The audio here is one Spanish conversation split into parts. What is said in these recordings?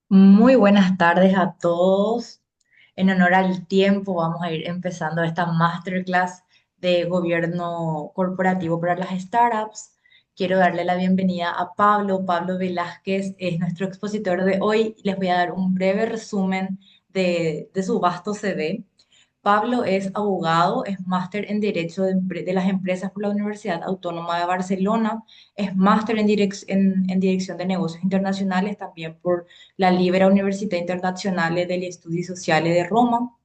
Muy buenas tardes a todos. En honor al tiempo, vamos a ir empezando esta masterclass de gobierno corporativo para las startups. Quiero darle la bienvenida a Pablo. Pablo Velázquez es nuestro expositor de hoy. Les voy a dar un breve resumen de su vasto CV. Pablo es abogado, es máster en Derecho de las Empresas por la Universidad Autónoma de Barcelona, es máster en Dirección de Negocios Internacionales también por la Libera Università Internazionale degli Studi Sociali de Roma,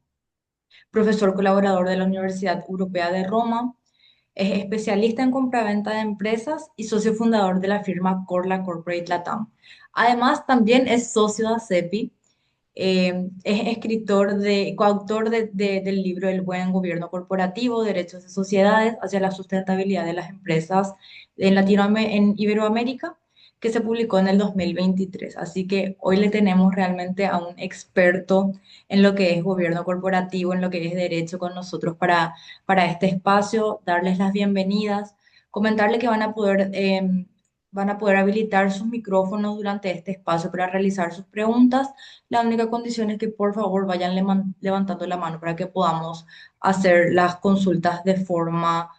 profesor colaborador de la Universidad Europea de Roma, es especialista en compraventa de empresas y socio fundador de la firma Corla Corporate Latam. Además, también es socio de ACEPI, es coautor del libro El buen gobierno corporativo, derechos de sociedades hacia la sustentabilidad de las empresas en Iberoamérica, que se publicó en el 2023. Así que hoy le tenemos realmente a un experto en lo que es gobierno corporativo, en lo que es derecho con nosotros para este espacio, darles las bienvenidas, comentarle que van a poder habilitar sus micrófonos durante este espacio para realizar sus preguntas. La única condición es que por favor vayan levantando la mano para que podamos hacer las consultas de forma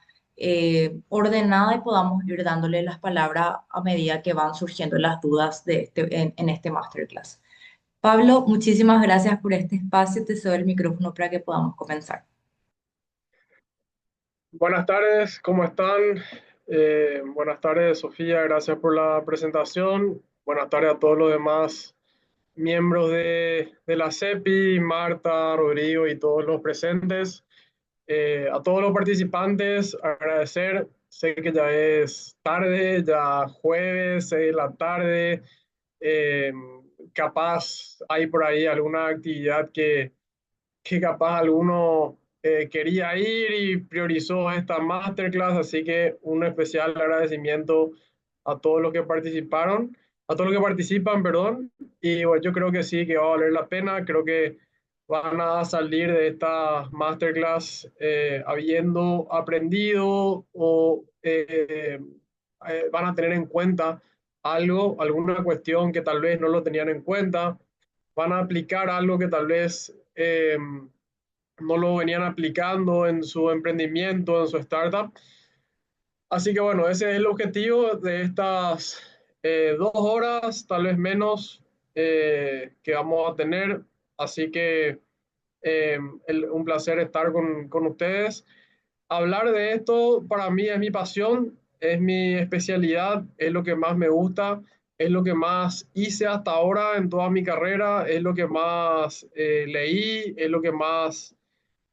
ordenada y podamos ir dándole las palabras a medida que van surgiendo las dudas en este masterclass. Pablo, muchísimas gracias por este espacio. Te cedo el micrófono para que podamos comenzar. Buenas tardes, ¿cómo están? Buenas tardes, Sofía, gracias por la presentación. Buenas tardes a todos los demás miembros de la CEPI, Marta, Rodrigo y todos los presentes. A todos los participantes, agradecer. Sé que ya es tarde, ya jueves, 6 de la tarde. Eh, Capaz hay por ahí alguna actividad que capaz alguno quería ir y priorizó esta masterclass, así que un especial agradecimiento a todos los que participaron, a todos los que participan, perdón, y bueno, yo creo que sí, que va a valer la pena, creo que van a salir de esta masterclass habiendo aprendido o van a tener en cuenta algo, alguna cuestión que tal vez no lo tenían en cuenta, van a aplicar algo que tal vez no lo venían aplicando en su emprendimiento, en su startup. Así que bueno, ese es el objetivo de estas 2 horas, tal vez menos, que vamos a tener. Así que un placer estar con ustedes. Hablar de esto para mí es mi pasión, es mi especialidad, es lo que más me gusta, es lo que más hice hasta ahora en toda mi carrera, es lo que más leí, es lo que más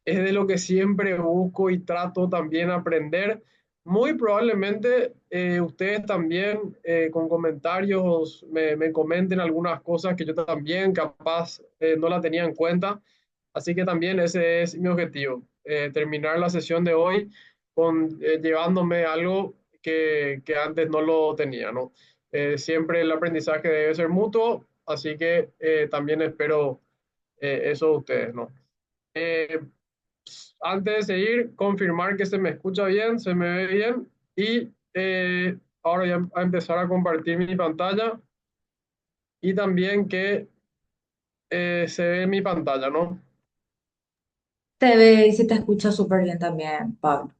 es de lo que siempre busco y trato también aprender. Muy probablemente ustedes también con comentarios me comenten algunas cosas que yo también capaz no la tenía en cuenta. Así que también ese es mi objetivo, terminar la sesión de hoy llevándome algo que antes no lo tenía, ¿no? Siempre el aprendizaje debe ser mutuo, así que también espero eso de ustedes, ¿no? Eh, Antes de seguir, confirmar que se me escucha bien, se me ve bien y ahora ya a empezar a compartir mi pantalla y también que se ve mi pantalla, ¿no? Te ve y se te escucha súper bien también, Pablo.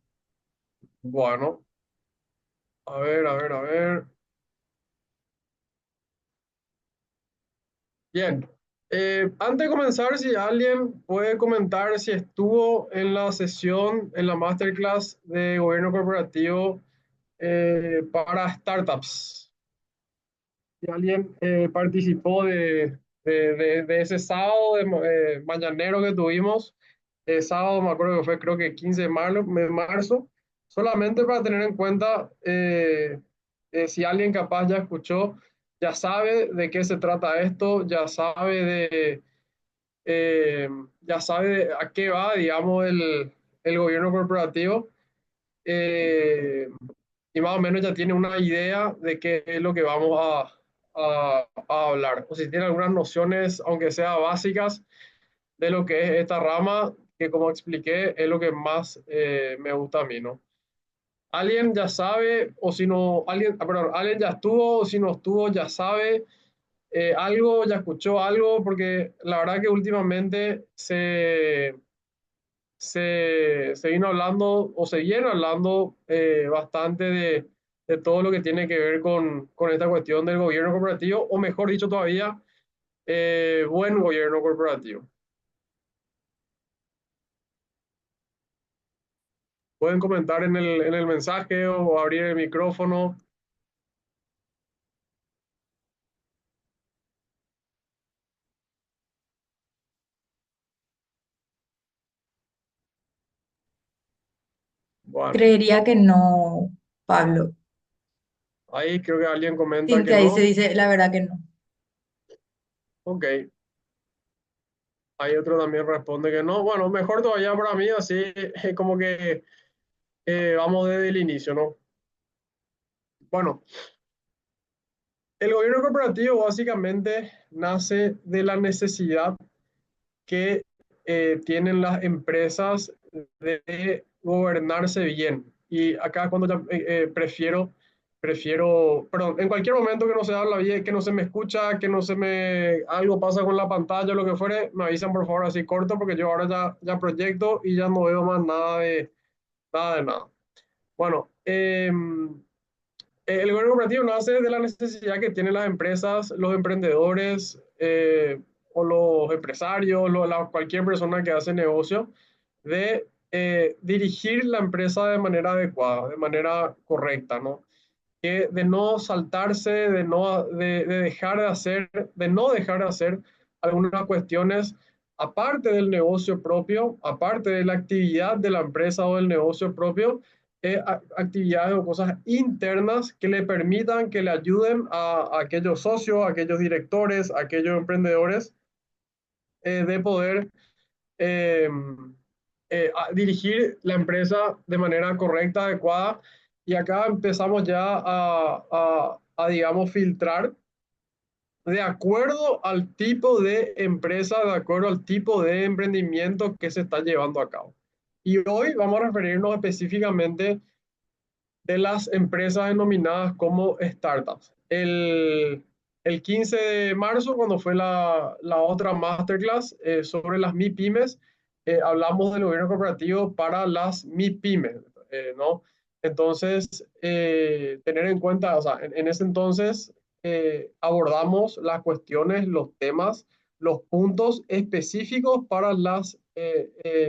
Bueno, a ver, a ver, a ver. Bien. Antes de comenzar, si alguien puede comentar si estuvo en la sesión, en la masterclass de gobierno corporativo para startups. Si alguien participó de ese sábado mañanero que tuvimos, sábado me acuerdo que fue creo que 15 de marzo, solamente para tener en cuenta si alguien capaz ya escuchó, ya sabe de qué se trata esto, eh, ya sabe a qué va, digamos, el gobierno corporativo. eh, y más o menos ya tiene una idea de qué es lo que vamos a hablar. O si tiene algunas nociones, aunque sea básicas, de lo que es esta rama, que como expliqué, es lo que más me gusta a mí, ¿no? Alguien ya sabe, o si no, alguien, perdón, alguien ya estuvo, o si no estuvo, ya sabe algo, ya escuchó algo, porque la verdad que últimamente se vino hablando o se viene hablando bastante de todo lo que tiene que ver con esta cuestión del gobierno corporativo, o mejor dicho todavía, buen gobierno corporativo. Pueden comentar en el mensaje o abrir el micrófono. Bueno, Creería que no, Pablo. ahí creo que alguien comenta que Cintia ahí se no. dice, la verdad que no. Ok, hay otro también responde que no. Bueno, mejor todavía para mí, así como que vamos desde el inicio, ¿no? Bueno, el gobierno corporativo básicamente nace de la necesidad que tienen las empresas de gobernarse bien. Y acá cuando perdón, en cualquier momento que no se habla bien, que no se me escucha, que no se me, algo pasa con la pantalla, lo que fuere, me avisan por favor así corto, porque yo ahora ya proyecto y ya no veo más nada de nada. Bueno, el gobierno corporativo nace de la necesidad que tienen las empresas, los emprendedores o los empresarios, cualquier persona que hace negocio, de dirigir la empresa de manera adecuada, de manera correcta, ¿no? De no saltarse, de dejar de hacer, de no dejar de hacer algunas cuestiones aparte del negocio propio, aparte de la actividad de la empresa o del negocio propio, actividades o cosas internas que le permitan, que le ayuden a aquellos socios, a aquellos directores, a aquellos emprendedores de poder eh, dirigir la empresa de manera correcta, adecuada. Y acá empezamos ya digamos, filtrar de acuerdo al tipo de empresa, de acuerdo al tipo de emprendimiento que se está llevando a cabo. Y hoy vamos a referirnos específicamente de las empresas denominadas como startups. El 15 de marzo, cuando fue la otra masterclass sobre las MIPYMES, hablamos del gobierno corporativo para las MIPYMES, ¿no? Entonces, tener en cuenta, o sea, en ese entonces abordamos las cuestiones, los temas, los puntos específicos para las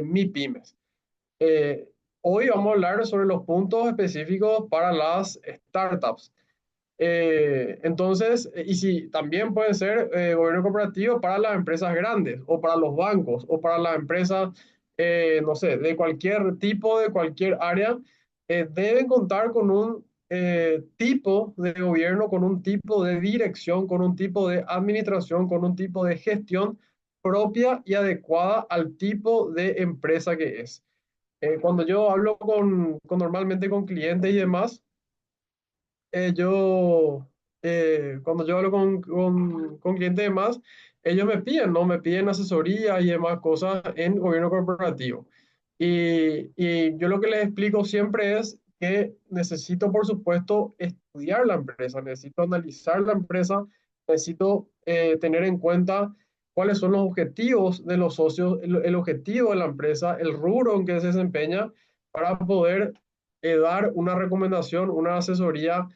MIPYMES. Eh, Hoy vamos a hablar sobre los puntos específicos para las startups. Entonces, y si también puede ser gobierno corporativo para las empresas grandes o para los bancos o para las empresas, no sé, de cualquier tipo, de cualquier área, deben contar con un tipo de gobierno, con un tipo de dirección, con un tipo de administración, con un tipo de gestión propia y adecuada al tipo de empresa que es. Cuando yo hablo normalmente con clientes y demás, cuando yo hablo con clientes y demás, ellos me piden, ¿no? Me piden asesoría y demás cosas en gobierno corporativo. Y yo lo que les explico siempre es que necesito, por supuesto, estudiar la empresa, necesito analizar la empresa, necesito tener en cuenta cuáles son los objetivos de los socios, el objetivo de la empresa, el rubro en que se desempeña, para poder dar una recomendación, una asesoría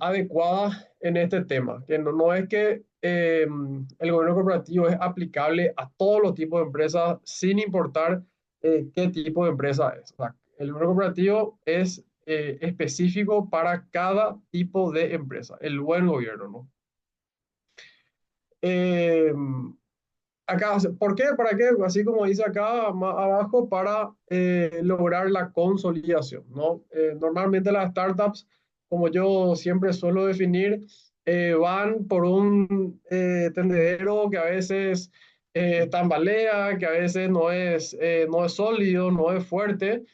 adecuada en este tema, que no es que el gobierno corporativo es aplicable a todos los tipos de empresas sin importar qué tipo de empresa es. O sea, el gobierno corporativo es específico para cada tipo de empresa, el buen gobierno, ¿no? Eh, Acá, ¿por qué? ¿Para qué? Así como dice acá más abajo, para lograr la consolidación, ¿no? Normalmente las startups, como yo siempre suelo definir, van por un tendedero que a veces tambalea, que a veces no es sólido, no es fuerte,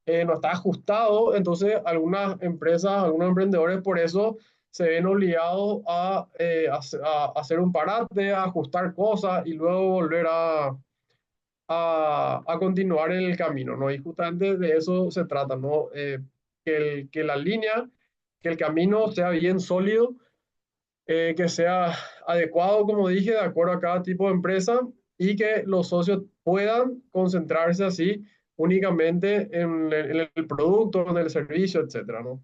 no está ajustado. Entonces, algunas empresas, algunos emprendedores por eso se ven obligados a hacer un parate, a ajustar cosas y luego volver a continuar en el camino, ¿no? Y justamente de eso se trata, ¿no? Que la línea, que el camino sea bien sólido que sea adecuado, como dije, de acuerdo a cada tipo de empresa y que los socios puedan concentrarse así únicamente en el producto, en el servicio, etcétera, ¿no?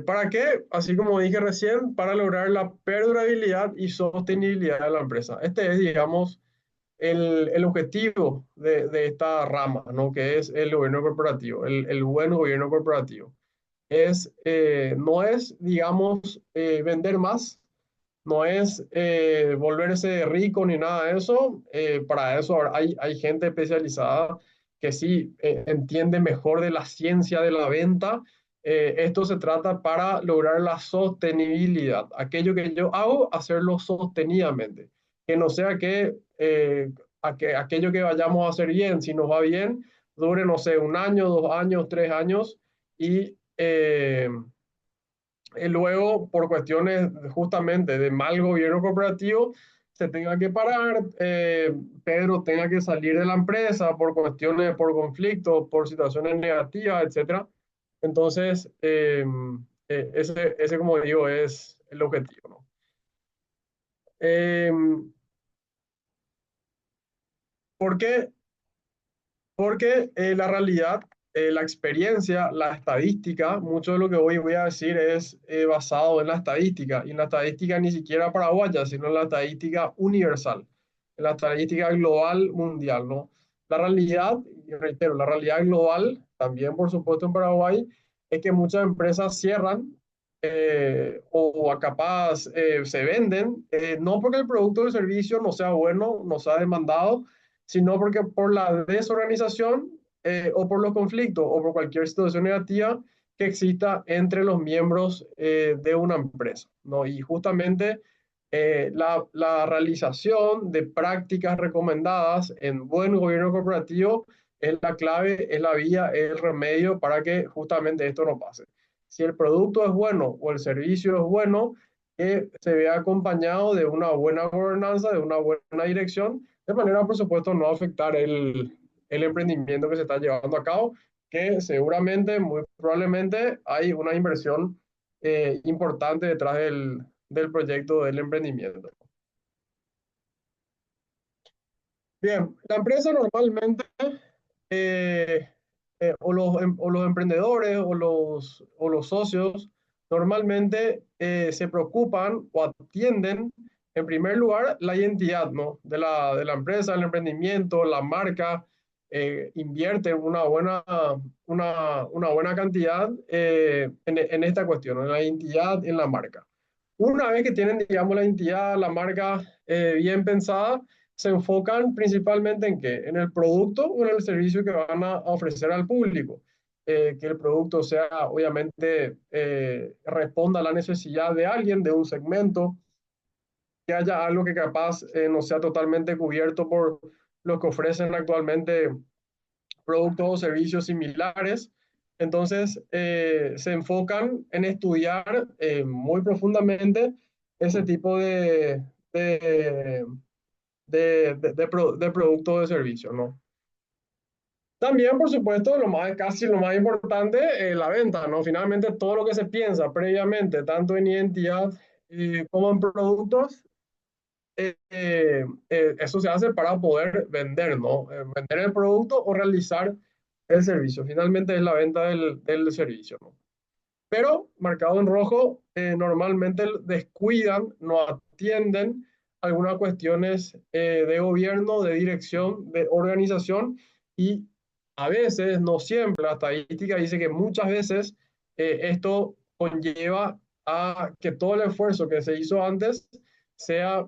¿Para qué? Así como dije recién, para lograr la perdurabilidad y sostenibilidad de la empresa. Este es, digamos, el objetivo de esta rama, ¿no? Que es el gobierno corporativo, el buen gobierno corporativo. No es, digamos, vender más, no es volverse rico ni nada de eso. Para eso hay gente especializada que sí entiende mejor de la ciencia de la venta. Esto se trata para lograr la sostenibilidad. Aquello que yo hago, hacerlo sostenidamente. Que no sea que aquello que vayamos a hacer bien, si nos va bien, dure, no sé, un año, 2 años, 3 años y luego, por cuestiones justamente de mal gobierno corporativo, se tenga que parar, Pedro tenga que salir de la empresa por cuestiones, por conflictos, por situaciones negativas, etcétera. Entonces, ese, como digo, es el objetivo, ¿no? Eh, ¿Por qué? Porque la realidad, la experiencia, la estadística, mucho de lo que hoy voy a decir es basado en la estadística, y en la estadística ni siquiera paraguaya, sino en la estadística universal, en la estadística global mundial, ¿no? La realidad, y reitero, la realidad global, también por supuesto en Paraguay, es que muchas empresas cierran o capaz se venden, no porque el producto o el servicio no sea bueno, no sea demandado, sino porque por la desorganización o por los conflictos o por cualquier situación negativa que exista entre los miembros de una empresa, ¿no? Y justamente la realización de prácticas recomendadas en buen gobierno corporativo es la clave, es la vía, es el remedio para que justamente esto no pase. Si el producto es bueno o el servicio es bueno, que se vea acompañado de una buena gobernanza, de una buena dirección, de manera, por supuesto, no afectar el emprendimiento que se está llevando a cabo, que seguramente, muy probablemente, hay una inversión importante detrás del proyecto del emprendimiento. Bien, la empresa normalmente, eh, o los emprendedores o los socios, normalmente se preocupan o atienden, en primer lugar, la identidad, ¿no? De la empresa, el emprendimiento, la marca, invierten una buena cantidad en esta cuestión, en la identidad, en la marca. Una vez que tienen, digamos, la identidad, la marca bien pensada, se enfocan principalmente en qué, en el producto o en el servicio que van a ofrecer al público. Que el producto sea, obviamente, responda a la necesidad de alguien, de un segmento, que haya algo que capaz no sea totalmente cubierto por lo que ofrecen actualmente productos o servicios similares. Entonces, se enfocan en estudiar muy profundamente ese tipo de producto o de servicio, ¿no? También, por supuesto, casi lo más importante, la venta, ¿no? Finalmente, todo lo que se piensa previamente, tanto en identidad como en productos, eso se hace para poder vender, ¿no? Vender el producto o realizar el servicio. Finalmente es la venta del servicio, ¿no? Pero marcado en rojo, normalmente descuidan, no atienden algunas cuestiones de gobierno, de dirección, de organización y a veces, no siempre, la estadística dice que muchas veces esto conlleva a que todo el esfuerzo que se hizo antes sea,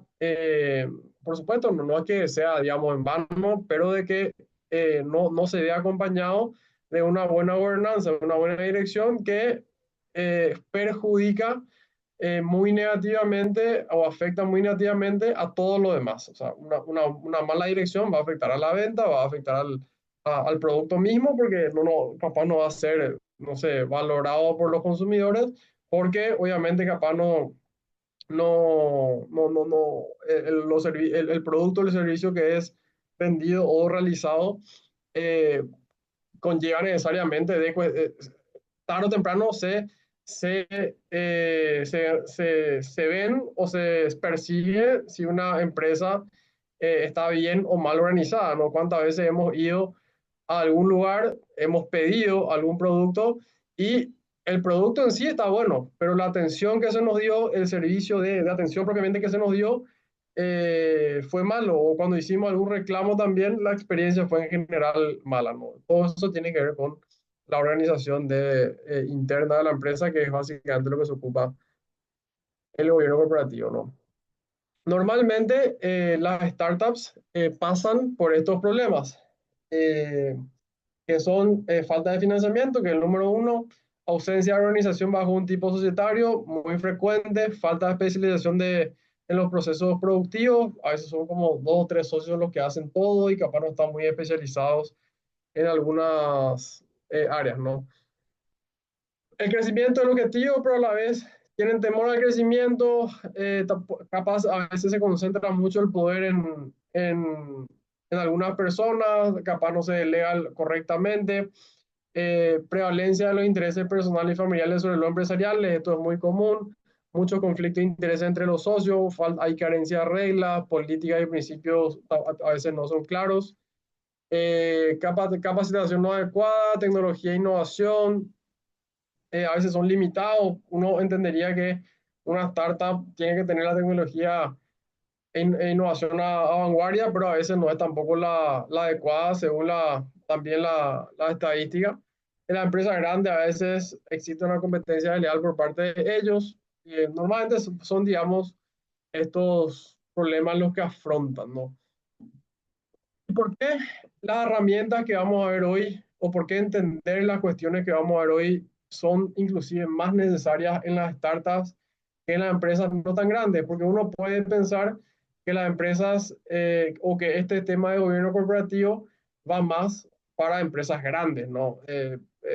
por supuesto, no es que sea, digamos, en vano, pero de que no se vea acompañado de una buena gobernanza, de una buena dirección que perjudica muy negativamente o afecta muy negativamente a todo lo demás. O sea, una mala dirección va a afectar a la venta, va a afectar al producto mismo, porque capaz no va a ser, no sé, valorado por los consumidores, porque obviamente capaz el producto o el servicio que es vendido o realizado eh, conlleva necesariamente tarde o temprano se ven o se persigue si una empresa está bien o mal organizada, ¿no? ¿Cuántas veces hemos ido a algún lugar, hemos pedido algún producto y el producto en sí está bueno, pero la atención que se nos dio, el servicio de atención propiamente que se nos dio, fue malo? O cuando hicimos algún reclamo también, la experiencia fue en general mala, ¿no? Todo eso tiene que ver con la organización interna de la empresa, que es básicamente lo que se ocupa el gobierno corporativo, ¿no? Normalmente las startups pasan por estos problemas, eh, que son falta de financiamiento, que es el número uno, ausencia de organización bajo un tipo societario, muy frecuente, falta de especialización en los procesos productivos, a veces son como dos o tres socios los que hacen todo y capaz no están muy especializados en algunas áreas, ¿no? El crecimiento es el objetivo, pero a la vez tienen temor al crecimiento, capaz a veces se concentra mucho el poder en algunas personas, capaz no se delega correctamente, prevalencia de los intereses personales y familiares sobre lo empresarial, esto es muy común, mucho conflicto de intereses entre los socios, hay carencia de reglas, políticas y principios a veces no son claros, capacitación no adecuada, tecnología e innovación, a veces son limitados. Uno entendería que una startup tiene que tener la tecnología e innovación a vanguardia, pero a veces no es tampoco la adecuada según también la estadística. En la empresa grande a veces existe una competencia desleal por parte de ellos. Y normalmente son, digamos, estos problemas los que afrontan, ¿no? ¿Por qué las herramientas que vamos a ver hoy o por qué entender las cuestiones que vamos a ver hoy son inclusive más necesarias en las startups que en las empresas no tan grandes? Porque uno puede pensar que las empresas o que este tema de gobierno corporativo va más para empresas grandes, ¿no?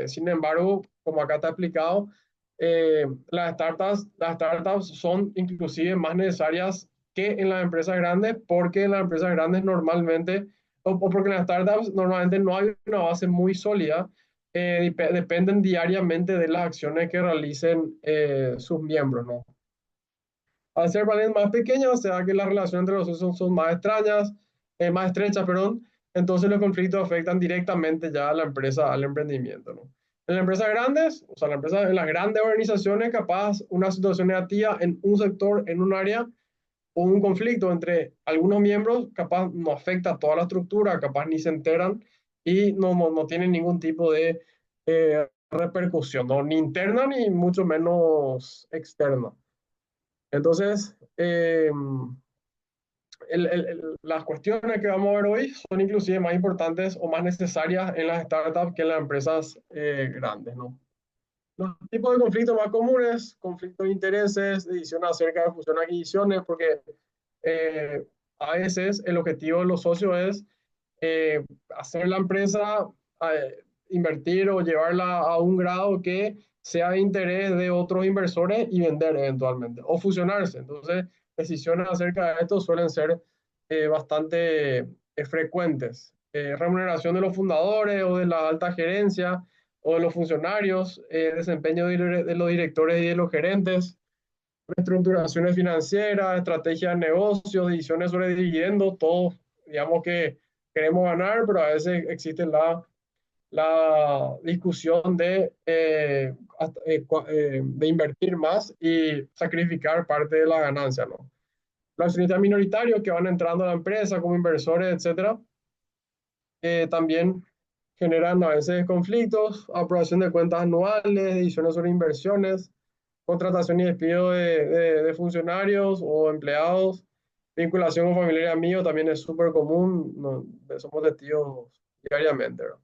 Sin embargo, como acá está explicado, las startups son inclusive más necesarias que en las empresas grandes, porque en las empresas grandes normalmente o porque en las startups normalmente no hay una base muy sólida, dependen diariamente de las acciones que realicen sus miembros, ¿no? Al ser paneles más pequeños, se da que las relaciones entre los socios son más extrañas, más estrechas, perdón, entonces los conflictos afectan directamente ya a la empresa, al emprendimiento, ¿no? En las empresas grandes, o sea, en las grandes organizaciones, capaz una situación negativa en un sector, en un área, o un conflicto entre algunos miembros, capaz no afecta a toda la estructura, capaz ni se enteran y no tienen ningún tipo de repercusión, ¿no? Ni interna ni mucho menos externa. Entonces, las cuestiones que vamos a ver hoy son inclusive más importantes o más necesarias en las startups que en las empresas grandes, ¿no? Los tipos de conflictos más comunes, conflictos de intereses, decisiones acerca de fusiones y adquisiciones, porque eh, a veces el objetivo de los socios es hacer la empresa, invertir o llevarla a un grado que sea de interés de otros inversores y vender eventualmente, o fusionarse. Entonces, decisiones acerca de esto suelen ser bastante frecuentes. Remuneración de los fundadores o de la alta gerencia o de los funcionarios, desempeño de los directores y de los gerentes, reestructuraciones financieras, estrategias de negocios, decisiones sobre dividendos, todo, digamos que queremos ganar, pero a veces existe la discusión de invertir más y sacrificar parte de la ganancia, ¿no? Los accionistas minoritarios que van entrando a la empresa como inversores, etcétera, también generan a veces conflictos, aprobación de cuentas anuales, decisiones sobre inversiones, contratación y despido de funcionarios o empleados, vinculación con familiares y amigos también es súper común, somos testigos diariamente, ¿verdad?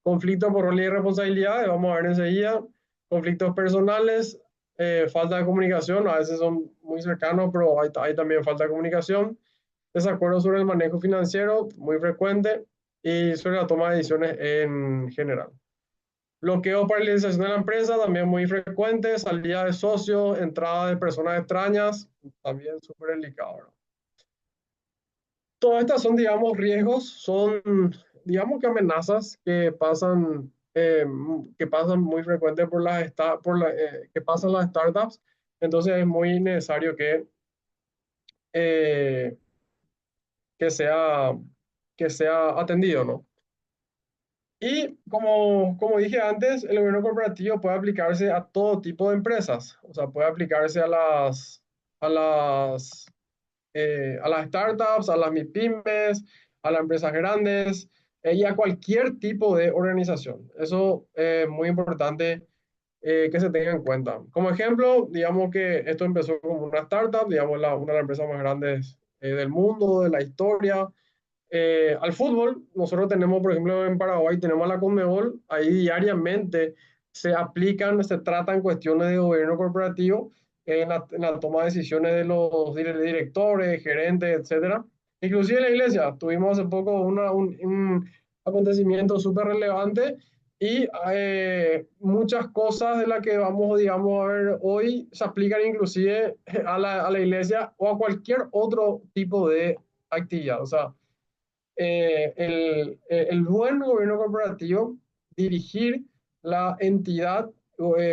Conflictos por rol y responsabilidades, vamos a ver enseguida, conflictos personales, falta de comunicación, a veces son muy cercanos, pero hay también falta de comunicación, desacuerdos sobre el manejo financiero, muy frecuente, y sobre la toma de decisiones en general. Bloqueo o paralización de la empresa, también muy frecuente. Salida de socios, entrada de personas extrañas, también súper delicado, ¿verdad? Todas estas son, digamos, riesgos, son, digamos que amenazas que pasan que pasan muy frecuente que pasan las startups. Entonces es muy necesario eh, que sea, que sea atendido, ¿no? Y como dije antes, el gobierno corporativo puede aplicarse a todo tipo de empresas, o sea, puede aplicarse a las, a las startups, a las MIPYMES, a las empresas grandes y a cualquier tipo de organización. Eso es muy importante que se tenga en cuenta. Como ejemplo, digamos que esto empezó como una startup, digamos una de las empresas más grandes del mundo, de la historia al fútbol. Nosotros tenemos, por ejemplo, en Paraguay tenemos la Conmebol, ahí diariamente se aplican, se tratan cuestiones de gobierno corporativo en la toma de decisiones de los directores, gerentes, etcétera. Inclusive en la iglesia tuvimos hace poco un acontecimiento súper relevante y muchas cosas de las que vamos, digamos, a ver hoy se aplican inclusive a la iglesia o a cualquier otro tipo de actividad. O sea, el buen gobierno corporativo, dirigir la entidad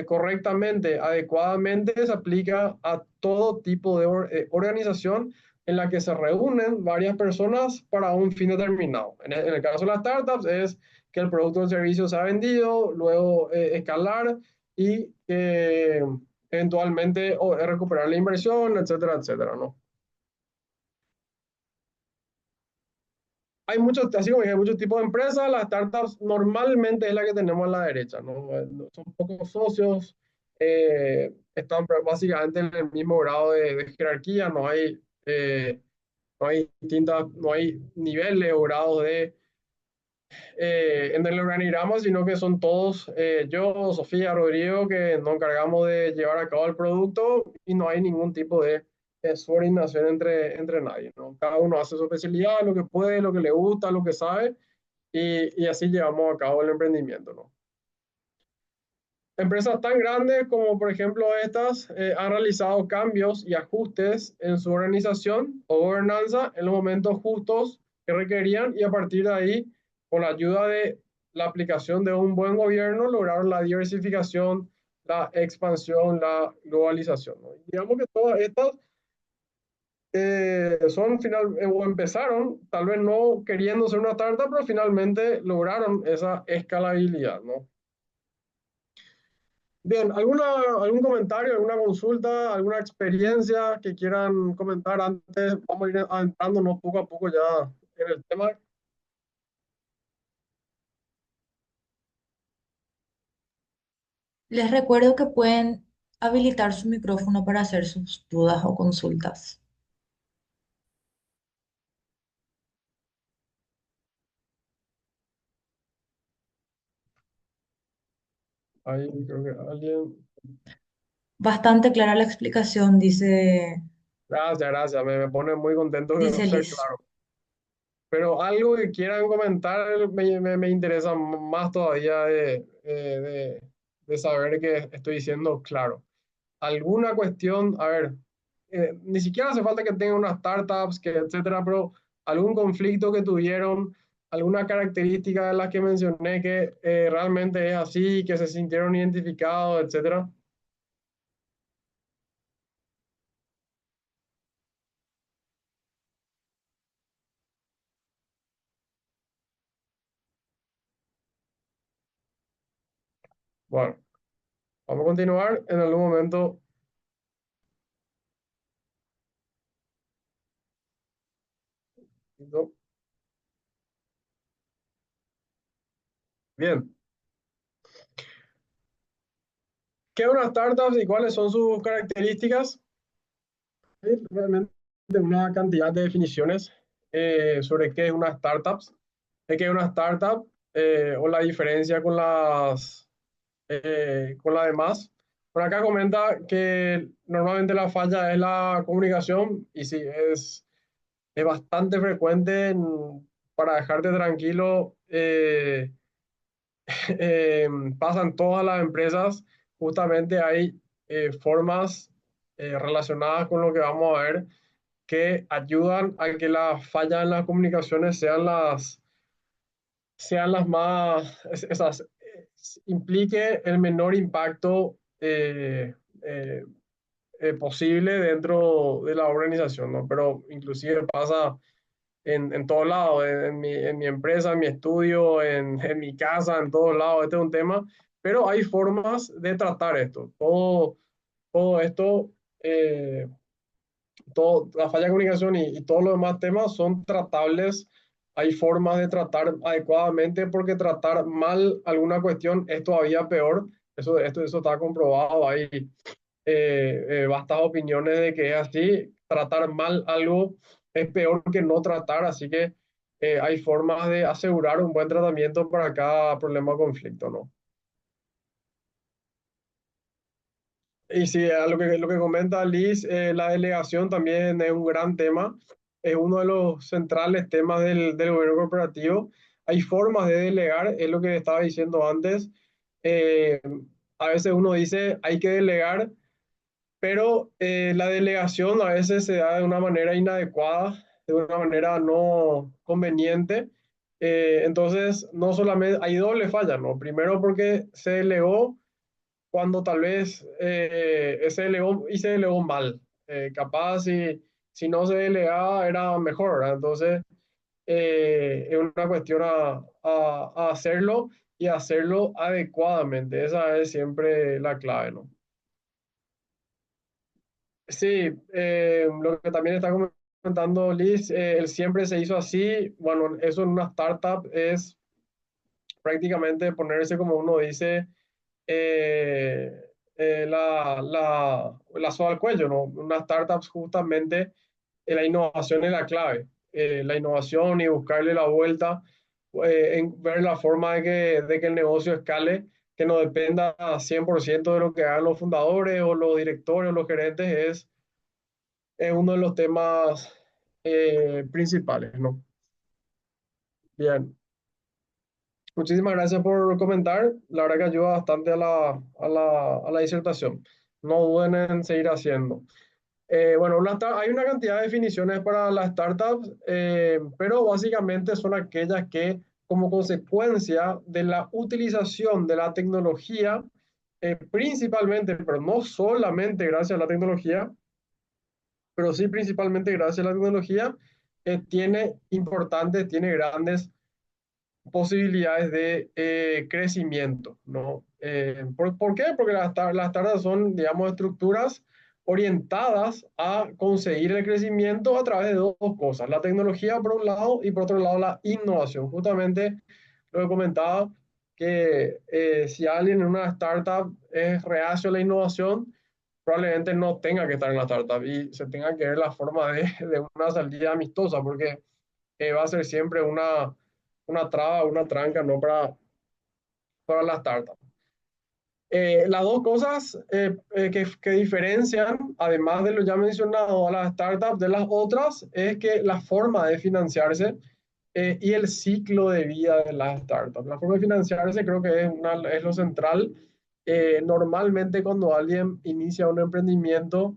correctamente, adecuadamente, se aplica a todo tipo de organización en la que se reúnen varias personas para un fin determinado. En el caso de las startups es que el producto o servicio se ha vendido, luego escalar y eventualmente recuperar la inversión, etcétera, etcétera, ¿no? Hay muchos, así como dije, hay muchos tipos de empresas. Las startups normalmente es la que tenemos a la derecha, ¿no? Son pocos socios, están básicamente en el mismo grado de jerarquía, no hay niveles o grados en el organigrama, sino que son todos yo, Sofía, Rodrigo, que nos encargamos de llevar a cabo el producto y no hay ningún tipo de subordinación entre nadie, ¿no? Cada uno hace su especialidad, lo que puede, lo que le gusta, lo que sabe y así llevamos a cabo el emprendimiento, ¿no? Empresas tan grandes como por ejemplo estas han realizado cambios y ajustes en su organización o gobernanza en los momentos justos que requerían y a partir de ahí, con la ayuda de la aplicación de un buen gobierno, lograron la diversificación, la expansión, la globalización, ¿no? Digamos que todas estas o empezaron, tal vez no queriendo ser una startup, pero finalmente lograron esa escalabilidad, ¿no? Bien, algún comentario, alguna consulta, alguna experiencia que quieran comentar antes? Vamos a ir adentrándonos poco a poco ya en el tema. Les recuerdo que pueden habilitar su micrófono para hacer sus dudas o consultas. Ahí creo que alguien. Bastante clara la explicación, Gracias, gracias. Me pone muy contento de dice ser Liz. claro. Pero algo que quieran comentar me interesa más todavía de saber que estoy diciendo claro. Alguna cuestión, a ver, ni siquiera hace falta que tengan unas startups, etcétera, pero algún conflicto que tuvieron, alguna característica de las que mencioné que realmente es así, que se sintieron identificados, etcétera. Bueno, vamos a continuar en algún momento. Bien, ¿qué es una startup y cuáles son sus características? Hay realmente una cantidad de definiciones sobre qué es una startup. De qué es una startup o la diferencia con la demás. Por acá comenta que normalmente la falla es la comunicación y sí, es bastante frecuente para dejarte tranquilo. Eh, pasan todas las empresas, justamente hay formas relacionadas con lo que vamos a ver que ayudan a que las fallas en las comunicaciones sean las más, esas, implique el menor impacto eh, posible dentro de la organización, ¿no? Pero inclusive pasa en todos lados, en mi empresa, en mi estudio, en mi casa, en todos lados, este es un tema, pero hay formas de tratar esto. Todo esto, la falla de comunicación y todos los demás temas son tratables. Hay formas de tratar adecuadamente porque tratar mal alguna cuestión es todavía peor. Eso está comprobado. Hay vastas opiniones de que es así. Tratar mal algo es peor que no tratar, así que hay formas de asegurar un buen tratamiento para cada problema o conflicto, ¿no? Y sí, a lo que comenta Liz, la delegación también es un gran tema, es uno de los centrales temas del gobierno corporativo. Hay formas de delegar, es lo que estaba diciendo antes. Eh, a veces uno dice hay que delegar, pero la delegación a veces se da de una manera inadecuada, de una manera no conveniente. Entonces, no solamente hay doble falla, ¿no? Primero porque se delegó cuando tal vez se delegó y se delegó mal. Capaz si no se delegaba era mejor, ¿verdad? Entonces, es una cuestión a hacerlo y hacerlo adecuadamente. Esa es siempre la clave, ¿no? Sí, lo que también está comentando Liz, él siempre se hizo así. Bueno, eso en una startup es prácticamente ponerse, como uno dice, eh, la soga al cuello, ¿no? Una startup justamente la innovación es la clave. La innovación y buscarle la vuelta, en ver la forma de que el negocio escale, que no dependa 100% de lo que hagan los fundadores o los directores o los gerentes, es uno de los temas principales, ¿no? Bien, muchísimas gracias por comentar. La verdad que ayuda bastante a la disertación. No duden en seguir haciendo. Bueno, hay una cantidad de definiciones para las startups, pero básicamente son aquellas que, como consecuencia de la utilización de la tecnología, principalmente, pero no solamente gracias a la tecnología, pero sí principalmente gracias a la tecnología, tiene grandes posibilidades de crecimiento, ¿no? ¿Por qué? Porque las startups son, digamos, estructuras orientadas a conseguir el crecimiento a través de dos cosas, la tecnología por un lado y por otro lado la innovación. Justamente lo que comentaba, que si alguien en una startup es reacio a la innovación, probablemente no tenga que estar en la startup y se tenga que ver la forma de una salida amistosa, porque va a ser siempre una traba, una tranca, ¿no? Para la startup. Las dos cosas que diferencian, además de lo ya mencionado, a las startups de las otras, es que la forma de financiarse y el ciclo de vida de las startups. La forma de financiarse creo que es lo central. Normalmente cuando alguien inicia un emprendimiento,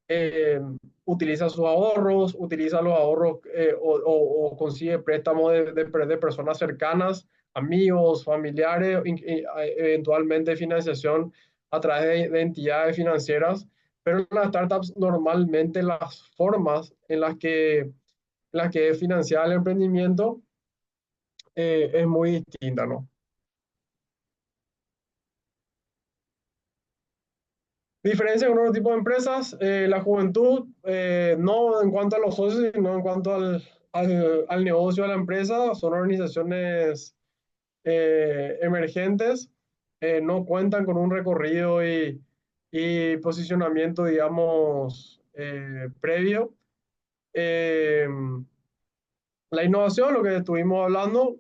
eh, utiliza sus ahorros, utiliza los ahorros o consigue préstamos de personas cercanas, amigos, familiares, eventualmente financiación a través de entidades financieras, pero en las startups normalmente las formas en las que es financiar el emprendimiento es muy distinta, ¿no? Diferencia con otro tipo de empresas, la juventud, no en cuanto a los socios, sino en cuanto al negocio de la empresa, son organizaciones emergentes, no cuentan con un recorrido y posicionamiento, digamos, previo. Eh, la innovación, lo que estuvimos hablando,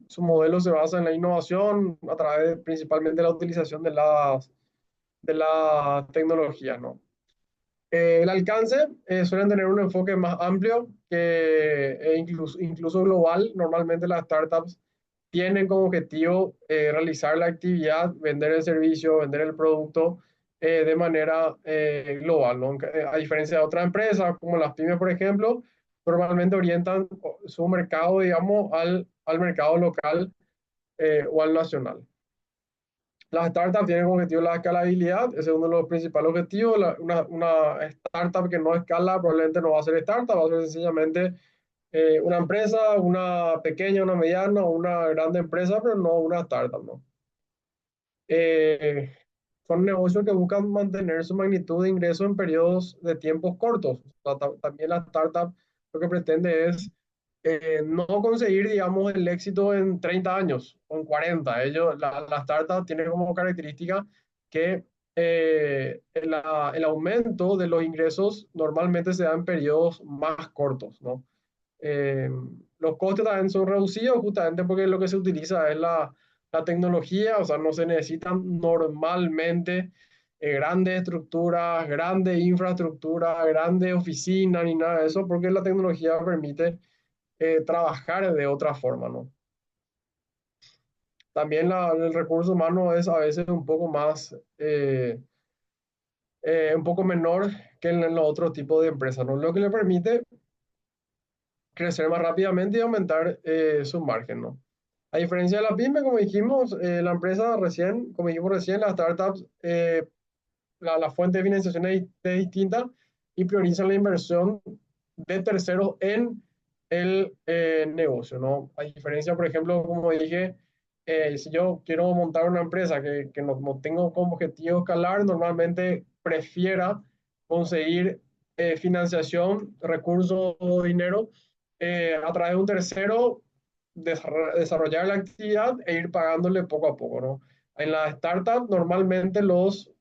su modelo se basa en la innovación a través principalmente de la utilización de la tecnología, ¿no? El alcance suelen tener un enfoque más amplio incluso global. Normalmente las startups tienen como objetivo realizar la actividad, vender el servicio, vender el producto de manera global, ¿no? A diferencia de otras empresas, como las pymes, por ejemplo, normalmente orientan su mercado, digamos, al mercado local o al nacional. Las startups tienen como objetivo la escalabilidad, ese es uno de los principales objetivos. Una startup que no escala probablemente no va a ser startup, va a ser sencillamente una empresa, una pequeña, una mediana o una grande empresa, pero no una startup, ¿no? Eh, Son negocios que buscan mantener su magnitud de ingresos en periodos de tiempos cortos. O sea, también la startup lo que pretende es no conseguir, digamos, el éxito en 30 años o en 40. La startup tiene como característica que el aumento de los ingresos normalmente se da en periodos más cortos, ¿no? Eh, los costes también son reducidos justamente porque lo que se utiliza es la tecnología, o sea, no se necesitan normalmente grandes estructuras, grandes infraestructuras, grandes oficinas ni nada de eso, porque la tecnología permite trabajar de otra forma, ¿no? También el recurso humano es a veces un poco más, un poco menor que en los otros tipos de empresas, ¿no? Lo que le permite crecer más rápidamente y aumentar su margen, ¿no? A diferencia de la pyme, como dijimos, la empresa recién, como dijimos recién, las startups, la fuente de financiación es distinta y priorizan la inversión de terceros en el negocio, ¿no? A diferencia, por ejemplo, como dije, si yo quiero montar una empresa que no tengo como objetivo escalar, normalmente prefiera conseguir financiación, recursos o dinero a través de un tercero, desarrollar la actividad e ir pagándole poco a poco, ¿no? En la startup, normalmente los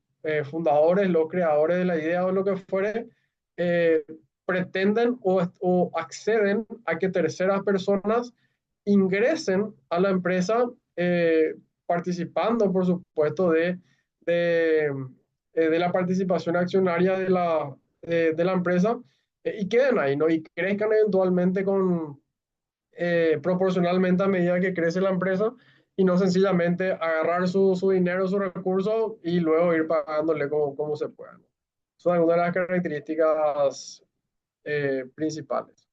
fundadores, los creadores de la idea o lo que fuere, eh, pretenden o acceden a que terceras personas ingresen a la empresa participando, por supuesto, de, de la participación accionaria de la empresa y queden ahí, ¿no? Y crezcan eventualmente proporcionalmente a medida que crece la empresa y no sencillamente agarrar su dinero, sus recursos y luego ir pagándole como se pueda, ¿no? Son algunas de las características principales.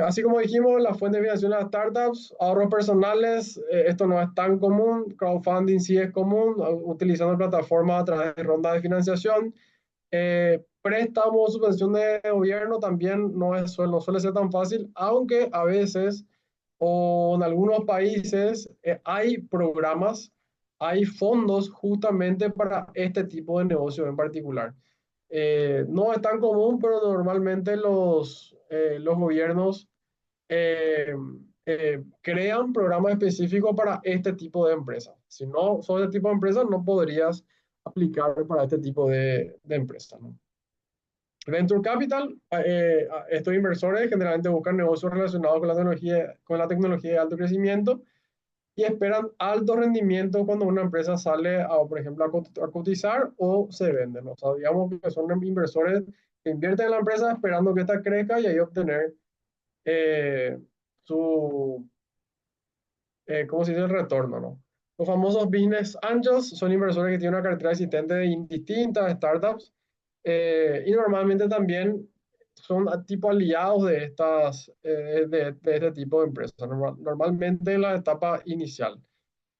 Así como dijimos, la fuente de financiación de las startups, ahorros personales, esto no es tan común, crowdfunding sí es común, utilizando plataformas a través de rondas de financiación. Préstamo o subvención de gobierno también no suele ser tan fácil, aunque a veces o en algunos países hay programas, hay fondos justamente para este tipo de negocios en particular. No es tan común, pero normalmente los gobiernos eh, crean programas específicos para este tipo de empresas. Si no son este tipo de empresas, no podrías aplicar para este tipo de empresas, ¿no? Venture Capital, estos inversores generalmente buscan negocios relacionados con la tecnología de alto crecimiento y esperan alto rendimiento cuando una empresa sale, por ejemplo, a cotizar o se vende, ¿no? O sea, digamos que son inversores que invierten en la empresa esperando que esta crezca y ahí obtener eh, su, ¿cómo se dice? El retorno, ¿no? Los famosos business angels son inversores que tienen una cartera existente de distintas startups y normalmente también son tipo aliados de de este tipo de empresas, normalmente en la etapa inicial.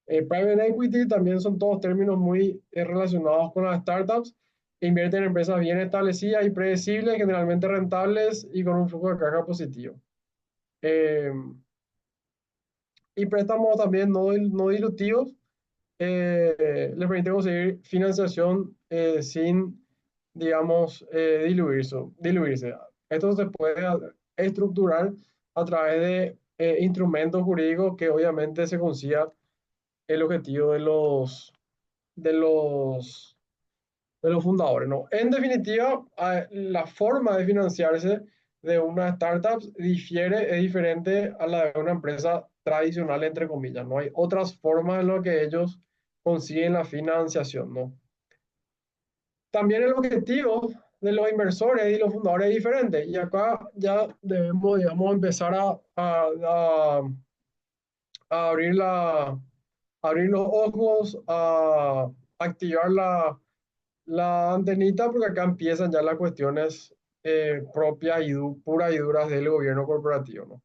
Private equity también son todos términos muy relacionados con las startups que invierten en empresas bien establecidas y predecibles, generalmente rentables y con un flujo de caja positivo. Eh, y préstamos también no dilutivos les permite conseguir financiación sin, digamos, diluirse. Esto se puede estructurar a través de instrumentos jurídicos que obviamente se consiga el objetivo de los, de los fundadores, ¿no? En definitiva, la forma de financiarse de una startup es diferente a la de una empresa tradicional, entre comillas, ¿no? Hay otras formas en las que ellos consiguen la financiación, ¿no? También el objetivo de los inversores y los fundadores es diferente. Y acá ya debemos, digamos, empezar a abrir los ojos, a activar la antenita, porque acá empiezan ya las cuestiones propias y puras y duras del gobierno corporativo, ¿no?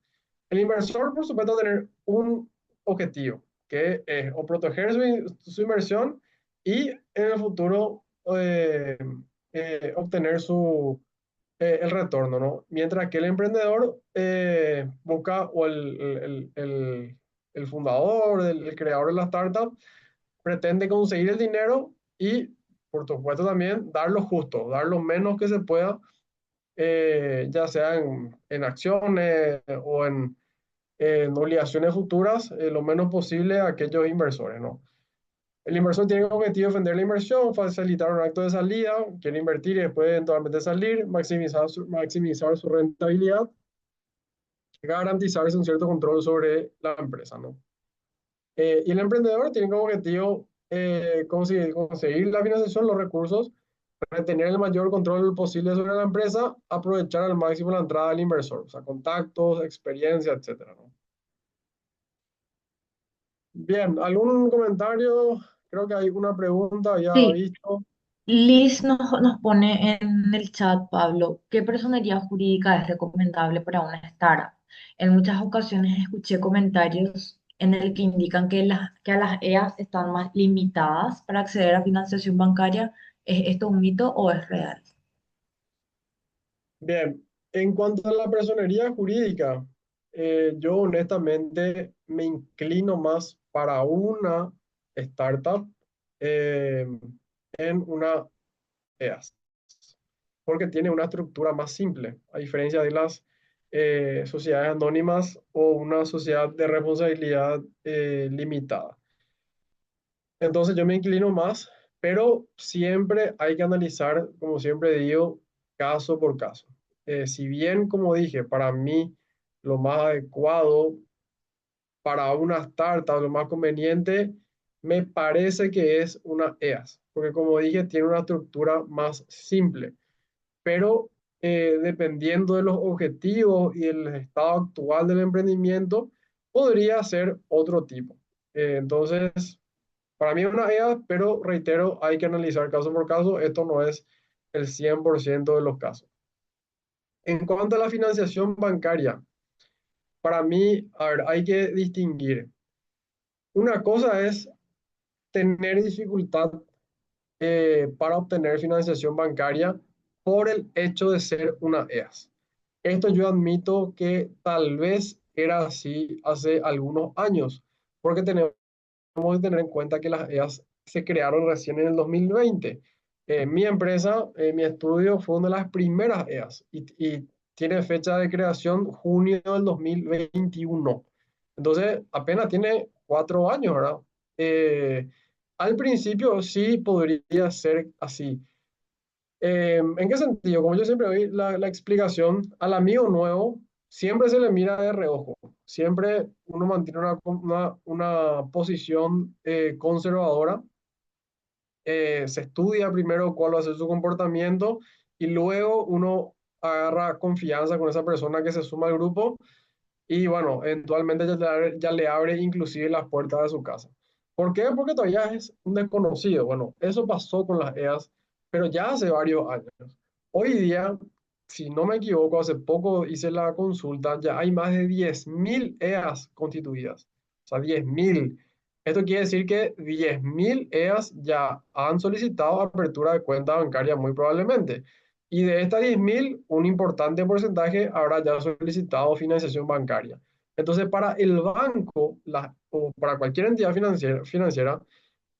El inversor, por supuesto, va a tener un objetivo, que es o proteger su inversión y en el futuro obtener el retorno, ¿no? Mientras que el emprendedor busca, o el fundador, el creador de la startup, pretende conseguir el dinero y, por supuesto, también dar lo justo, dar lo menos que se pueda, ya sea en acciones o en obligaciones futuras, lo menos posible a aquellos inversores, ¿no? El inversor tiene como objetivo defender la inversión, facilitar un acto de salida, quiere invertir y después eventualmente salir, maximizar su rentabilidad, garantizarse un cierto control sobre la empresa, ¿no? Y el emprendedor tiene como objetivo conseguir la financiación, los recursos, retener el mayor control posible sobre la empresa, aprovechar al máximo la entrada del inversor, o sea, contactos, experiencia, etcétera, ¿no? Bien, ¿algún comentario? Creo que hay una pregunta, había Sí, visto. Liz nos pone en el chat, Pablo, ¿qué personería jurídica es recomendable para una startup? En muchas ocasiones escuché comentarios en el que indican que a las EAs están más limitadas para acceder a financiación bancaria. ¿Es esto un mito o es real? Bien, en cuanto a la personería jurídica, yo honestamente me inclino más para una startup eh, en una EAS, porque tiene una estructura más simple, a diferencia de las sociedades anónimas o una sociedad de responsabilidad limitada. Entonces yo me inclino más, pero siempre hay que analizar, como siempre digo, caso por caso. Si bien, como dije, para mí lo más adecuado para una startup, lo más conveniente, me parece que es una EAS, porque como dije, tiene una estructura más simple, pero dependiendo de los objetivos y el estado actual del emprendimiento, podría ser otro tipo. Entonces, para mí es una EA, pero reitero, hay que analizar caso por caso. Esto no es el 100% de los casos. En cuanto a la financiación bancaria, para mí, a ver, hay que distinguir. Una cosa es tener dificultad para obtener financiación bancaria por el hecho de ser una EAS. Esto yo admito que tal vez era así hace algunos años, porque tenemos que tener en cuenta que las EAS se crearon recién en el 2020. Mi empresa, mi estudio fue una de las primeras EAS y tiene fecha de creación junio del 2021. Entonces, apenas tiene 4 años, ¿verdad? Eh, Al principio sí podría ser así. ¿En qué sentido? Como yo siempre doy la explicación, al amigo nuevo siempre se le mira de reojo. Siempre uno mantiene una posición conservadora. Se estudia primero cuál va a ser su comportamiento y luego uno agarra confianza con esa persona que se suma al grupo y bueno, eventualmente ya le abre inclusive las puertas de su casa. ¿Por qué? Porque todavía es un desconocido. Bueno, eso pasó con las EAS, pero ya hace varios años. Hoy día, si no me equivoco, hace poco hice la consulta, ya hay más de 10.000 EAS constituidas. O sea, 10.000. Esto quiere decir que 10.000 EAS ya han solicitado apertura de cuenta bancaria muy probablemente. Y de estas 10.000, un importante porcentaje habrá ya solicitado financiación bancaria. Entonces, para el banco o para cualquier entidad financiera,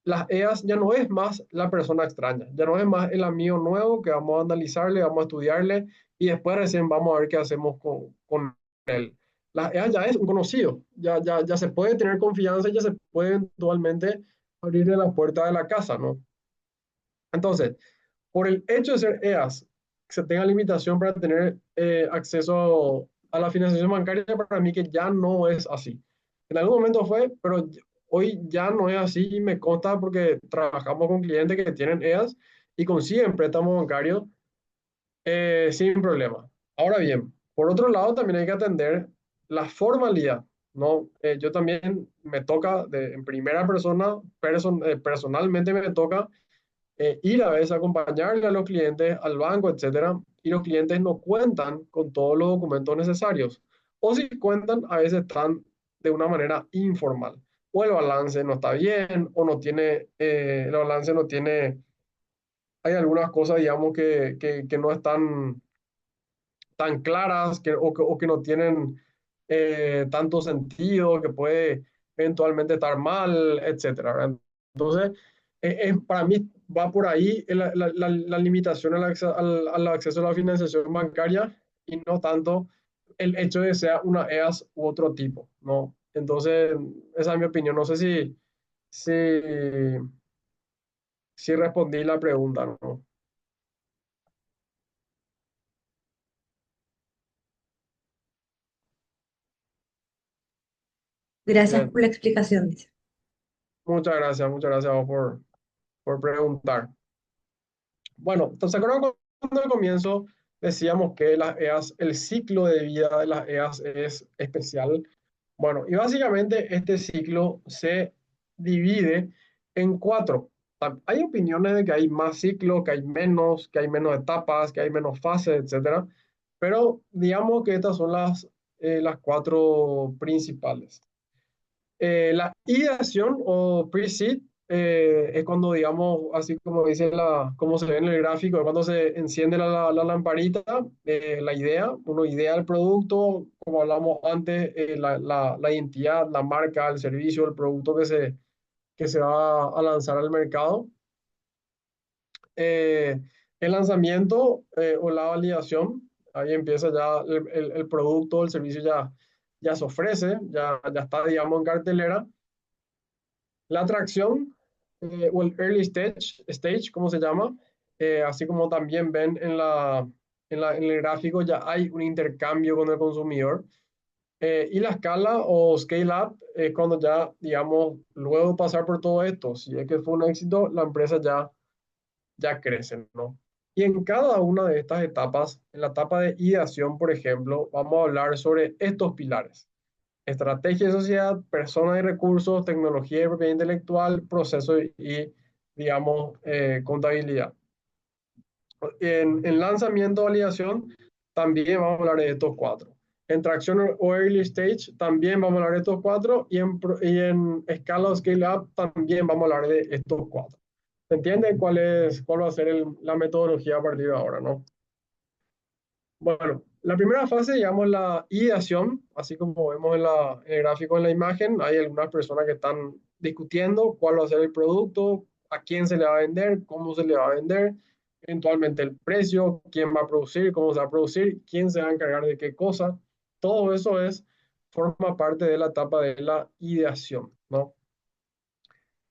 las EAS ya no es más la persona extraña, ya no es más el amigo nuevo que vamos a analizarle, vamos a estudiarle y después recién vamos a ver qué hacemos con él. Las EAS ya es un conocido, ya se puede tener confianza y ya se puede eventualmente abrirle la puerta de la casa, ¿no? Entonces, por el hecho de ser EAS, que se tenga limitación para tener acceso a la financiación bancaria, para mí que ya no es así. En algún momento fue, pero hoy ya no es así y me consta porque trabajamos con clientes que tienen EAS y consiguen préstamos bancarios sin problema. Ahora bien, por otro lado, también hay que atender la formalidad, ¿no? Yo también me toca en primera persona, personalmente me toca ir a veces a acompañarle a los clientes al banco, etcétera, y los clientes no cuentan con todos los documentos necesarios o si cuentan, a veces están de una manera informal. O el balance no está bien, o no tiene, el balance no tiene, hay algunas cosas, digamos, que no están tan claras o que no tienen tanto sentido, que puede eventualmente estar mal, etcétera, ¿verdad? Entonces, para mí va por ahí la limitación al acceso a la financiación bancaria y no tanto el hecho de que sea una EAS u otro tipo, ¿no? Entonces, esa es mi opinión. No sé si, si respondí la pregunta, ¿no? Gracias Bien, por la explicación, dice. muchas gracias a vos por preguntar. Bueno, entonces, ¿se acuerdan cuando al comienzo decíamos que las EAS, el ciclo de vida de las EAS es especial? Bueno, y básicamente este ciclo se divide en cuatro. Hay opiniones de que hay más ciclos, que hay menos etapas, que hay menos fases, etcétera. Pero digamos que estas son las cuatro principales. La ideación o pre-seed es cuando, digamos, así como dice como se ve en el gráfico, es cuando se enciende la lamparita, la idea, uno idea el producto, como hablamos antes, la identidad, la marca, el servicio, el producto que se va a lanzar al mercado. Eh, el lanzamiento o la validación, ahí empieza ya el producto, el servicio ya se ofrece, ya está, digamos, en cartelera. La atracción o el early stage, ¿cómo se llama? Así como también ven en el gráfico, ya hay un intercambio con el consumidor. Y la escala o scale up es cuando ya, digamos, luego de pasar por todo esto, si es que fue un éxito, la empresa ya crece, ¿no? Y en cada una de estas etapas, en la etapa de ideación, por ejemplo, vamos a hablar sobre estos pilares: estrategia de sociedad, personas y recursos, tecnología y propiedad intelectual, proceso y digamos, contabilidad. En lanzamiento, validación, también vamos a hablar de estos cuatro. En tracción o early stage, también vamos a hablar de estos cuatro. Y en escala o scale up, también vamos a hablar de estos cuatro. ¿Se entiende cuál va a ser la metodología a partir de ahora, no? Bueno, la primera fase, digamos, la ideación, así como vemos en el gráfico en la imagen, hay algunas personas que están discutiendo cuál va a ser el producto, a quién se le va a vender, cómo se le va a vender, eventualmente el precio, quién va a producir, cómo se va a producir, quién se va a encargar de qué cosa. Todo eso forma parte de la etapa de la ideación, ¿no?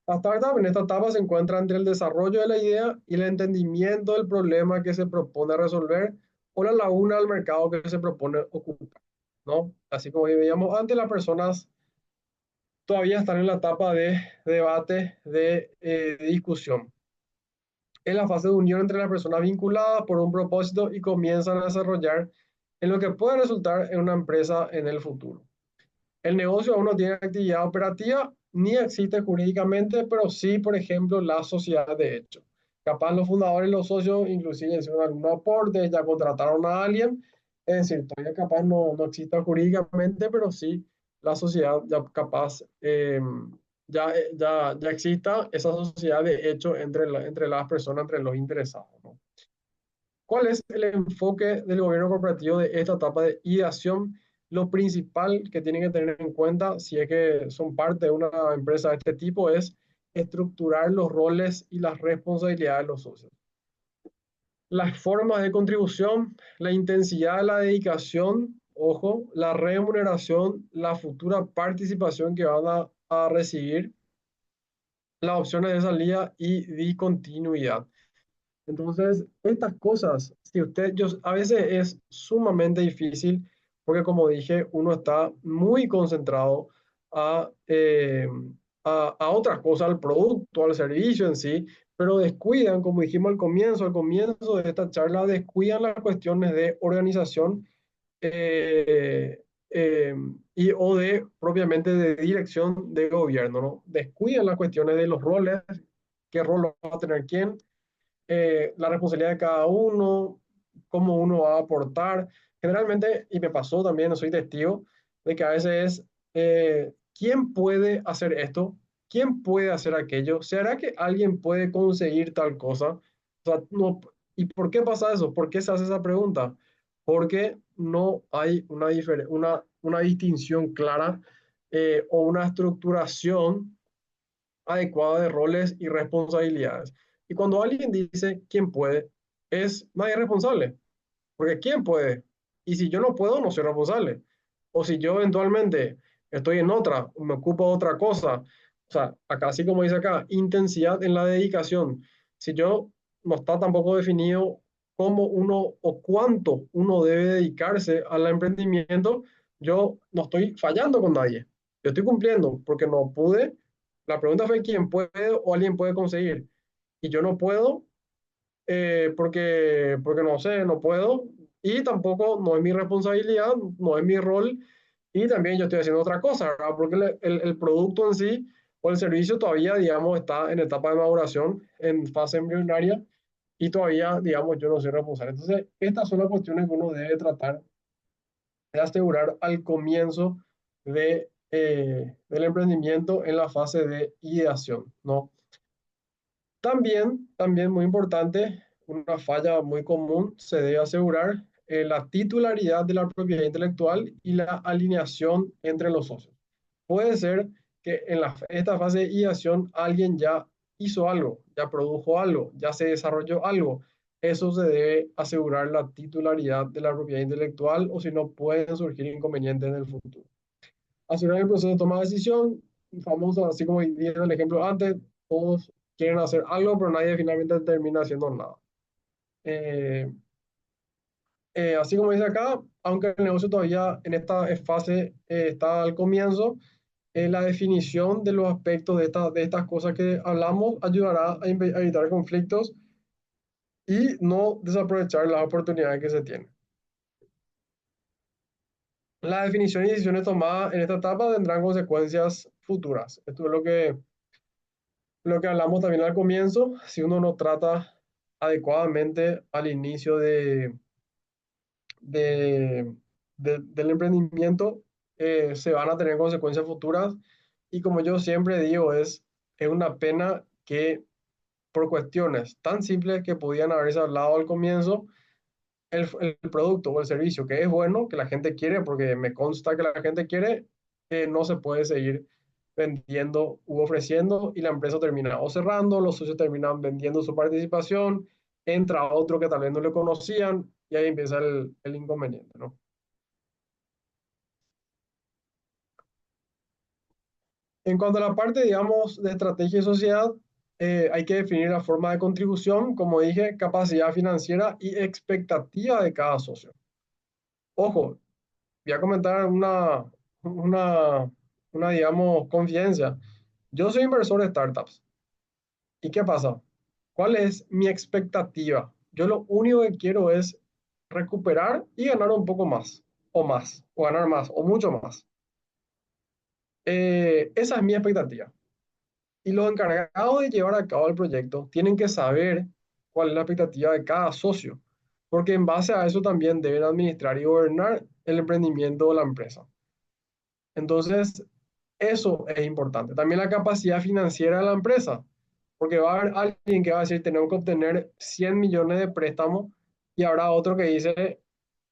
La startup en esta etapa se encuentra entre el desarrollo de la idea y el entendimiento del problema que se propone resolver o la laguna del mercado que se propone ocupar, ¿no? Así como veíamos antes, las personas todavía están en la etapa de debate, de discusión. Es la fase de unión entre las personas vinculadas por un propósito y comienzan a desarrollar en lo que puede resultar en una empresa en el futuro. El negocio aún no tiene actividad operativa ni existe jurídicamente, pero sí, por ejemplo, la sociedad de hecho. Capaz los fundadores, los socios, inclusive hicieron algún aporte, ya contrataron a alguien. Es decir, todavía capaz no existe jurídicamente, pero sí la sociedad ya capaz, ya exista esa sociedad de hecho entre las personas, entre los interesados, ¿no? ¿Cuál es el enfoque del gobierno corporativo de esta etapa de ideación? Lo principal que tienen que tener en cuenta si es que son parte de una empresa de este tipo es estructurar los roles y las responsabilidades de los socios. Las formas de contribución, la intensidad de la dedicación, ojo, la remuneración, la futura participación que van a recibir, las opciones de salida y discontinuidad. Entonces, estas cosas, si usted, yo, a veces es sumamente difícil porque como dije, uno está muy concentrado a, eh, a otras cosas, al producto, al servicio en sí, pero descuidan, como dijimos al comienzo de esta charla, descuidan las cuestiones de organización eh, eh, y o de propiamente de dirección de gobierno, ¿no? Descuidan las cuestiones de los roles, qué rol va a tener quién, la responsabilidad de cada uno, cómo uno va a aportar. generalmente, y me pasó también, no soy testigo, de que a veces es, ¿quién puede hacer esto? ¿Quién puede hacer aquello? ¿Será que alguien puede conseguir tal cosa? O sea, no, ¿y por qué pasa eso? ¿Por qué se hace esa pregunta? Porque no hay una distinción clara o una estructuración adecuada de roles y responsabilidades. Y cuando alguien dice quién puede, es nadie responsable. Porque ¿quién puede? Y si yo no puedo, no soy responsable. O si yo eventualmente estoy en otra, me ocupo de otra cosa. O sea, acá, así como dice acá, intensidad en la dedicación. Si yo no está tampoco definido cómo uno o cuánto uno debe dedicarse al emprendimiento, yo no estoy fallando con nadie. Yo estoy cumpliendo porque no pude. La pregunta fue quién puede o alguien puede conseguir. Y yo no puedo porque no sé, no puedo y tampoco no es mi responsabilidad, no es mi rol y también yo estoy haciendo otra cosa, ¿verdad? Porque el producto en sí o el servicio todavía, digamos, está en etapa de maduración, en fase embrionaria y todavía, digamos, yo no soy responsable. Entonces, estas son las cuestiones que uno debe tratar de asegurar al comienzo del emprendimiento en la fase de ideación, ¿no? También muy importante, una falla muy común, se debe asegurar la titularidad de la propiedad intelectual y la alineación entre los socios. Puede ser que en esta fase de ideación alguien ya hizo algo, ya produjo algo, ya se desarrolló algo. Eso se debe asegurar la titularidad de la propiedad intelectual o si no pueden surgir inconvenientes en el futuro. Asegurar el proceso de toma de decisión, famoso, así como dieron el ejemplo antes, todos quieren hacer algo, pero nadie finalmente termina haciendo nada. Eh, Así como dice acá, aunque el negocio todavía en esta fase está al comienzo, la definición de los aspectos de estas cosas que hablamos ayudará a evitar conflictos y no desaprovechar las oportunidades que se tienen. La definición y decisiones tomadas en esta etapa tendrán consecuencias futuras. Esto es lo que hablamos también al comienzo. Si uno no trata adecuadamente al inicio de, del emprendimiento, se van a tener consecuencias futuras. Y como yo siempre digo, es una pena que por cuestiones tan simples que podían haberse hablado al comienzo, el producto o el servicio que es bueno, que la gente quiere, porque me consta que la gente quiere, no se puede seguir vendiendo u ofreciendo y la empresa termina o cerrando, los socios terminan vendiendo su participación, entra otro que tal vez no le conocían y ahí empieza el inconveniente, ¿no? En cuanto a la parte, digamos, de estrategia y sociedad, hay que definir la forma de contribución, como dije, capacidad financiera y expectativa de cada socio. Ojo, voy a comentar una, digamos, confidencia. Yo soy inversor de startups. ¿Y qué pasa? ¿Cuál es mi expectativa? Yo lo único que quiero es recuperar y ganar un poco más, o ganar más, o mucho más. Esa es mi expectativa. Y los encargados de llevar a cabo el proyecto tienen que saber cuál es la expectativa de cada socio, porque en base a eso también deben administrar y gobernar el emprendimiento o la empresa. Entonces, eso es importante. También la capacidad financiera de la empresa, porque va a haber alguien que va a decir, tenemos que obtener 100 millones de préstamos y habrá otro que dice,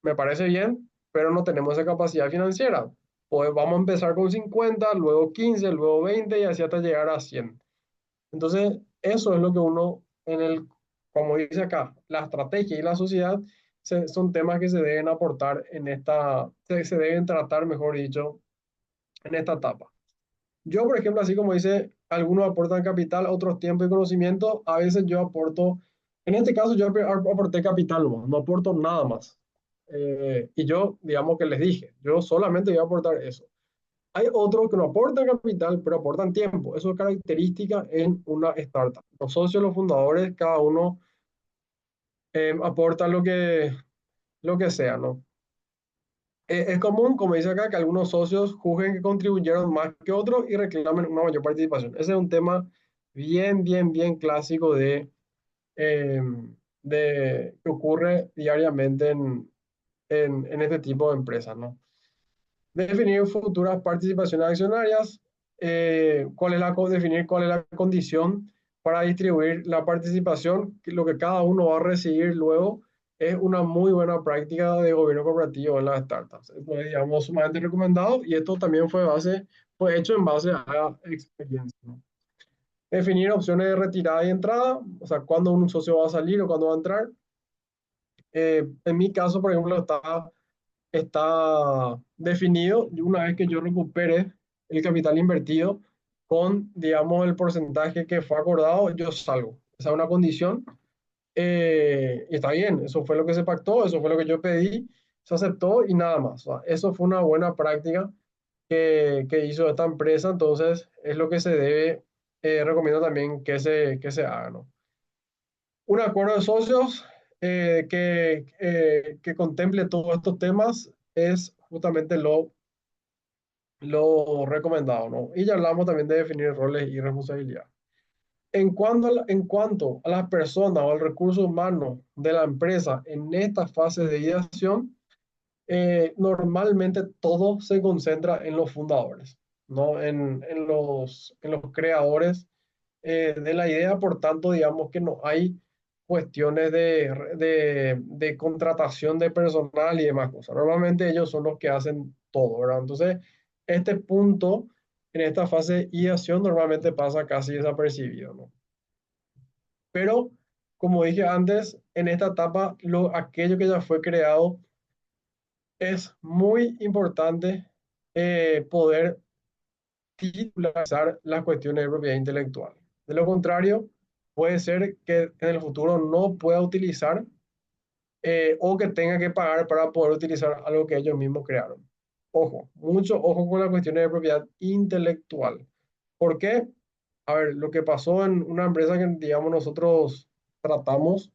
me parece bien, pero no tenemos esa capacidad financiera. Pues vamos a empezar con 50, luego 15, luego 20 y así hasta llegar a 100. Entonces, eso es lo que uno, como dice acá, la estrategia y la sociedad son temas que se deben aportar se deben tratar, mejor dicho, en esta etapa. Yo, por ejemplo, así como dice, algunos aportan capital, otros tiempo y conocimiento, a veces yo aporto, en este caso yo aporté capital, no aporto nada más. Y yo, digamos que les dije, yo solamente voy a aportar eso. Hay otros que no aportan capital, pero aportan tiempo. Eso es característica en una startup. Los socios, los fundadores, cada uno aporta lo que sea, ¿no? Es común, como dice acá, que algunos socios juzguen que contribuyeron más que otros y reclamen una mayor participación. Ese es un tema bien clásico eh, que ocurre diariamente en este tipo de empresas, ¿no? Definir futuras participaciones accionarias, definir cuál es la condición para distribuir la participación, que lo que cada uno va a recibir luego es una muy buena práctica de gobierno corporativo en las startups. Esto es, digamos, sumamente recomendado y esto también fue hecho en base a experiencia, ¿no? Definir opciones de retirada y entrada, o sea, cuándo un socio va a salir o cuándo va a entrar. En mi caso, por ejemplo, está definido una vez que yo recupere el capital invertido con, digamos, el porcentaje que fue acordado, yo salgo. Esa es una condición y está bien, eso fue lo que se pactó, eso fue lo que yo pedí, se aceptó y nada más. O sea, eso fue una buena práctica que hizo esta empresa, entonces es lo que se debe, recomiendo también que se haga, ¿no? Un acuerdo de socios que contemple todos estos temas es justamente lo recomendado, ¿no? Y ya hablamos también de definir roles y responsabilidad. En cuanto a las personas o al recurso humano de la empresa en esta fase de ideación, normalmente todo se concentra en los fundadores, ¿no? En los creadores de la idea, por tanto, digamos que no hay cuestiones de contratación de personal y demás cosas. Normalmente ellos son los que hacen todo, ¿verdad? Entonces, este punto en esta fase de ideación normalmente pasa casi desapercibido, ¿no? Pero, como dije antes, en esta etapa, aquello que ya fue creado es muy importante poder titularizar las cuestiones de propiedad intelectual. De lo contrario, puede ser que en el futuro no pueda utilizar o que tenga que pagar para poder utilizar algo que ellos mismos crearon. Ojo, mucho ojo con las cuestiones de propiedad intelectual. ¿Por qué? A ver, lo que pasó en una empresa que, digamos, nosotros tratamos,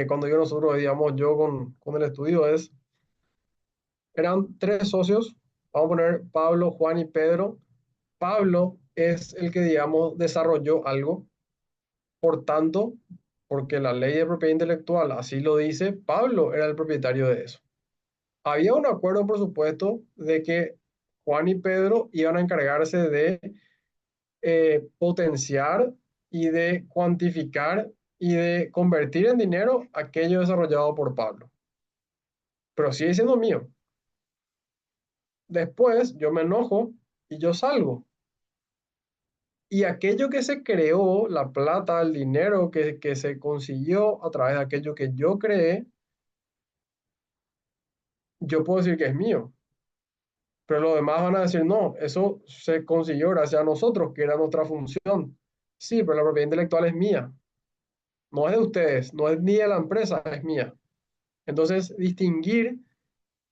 cuando digo nosotros, digamos, yo con el estudio es, eran tres socios, vamos a poner Pablo, Juan y Pedro. Pablo es el que, digamos, desarrolló algo. Por tanto, porque la ley de propiedad intelectual así lo dice, Pablo era el propietario de eso. Había un acuerdo, por supuesto, de que Juan y Pedro iban a encargarse de potenciar y de cuantificar y de convertir en dinero aquello desarrollado por Pablo. Pero sigue siendo mío. Después yo me enojo y yo salgo. Y aquello que se creó, la plata, el dinero que se consiguió a través de aquello que yo creé, yo puedo decir que es mío. Pero los demás van a decir, no, eso se consiguió gracias a nosotros, que era nuestra función. Sí, pero la propiedad intelectual es mía. No es de ustedes, no es ni de la empresa, es mía. Entonces, distinguir,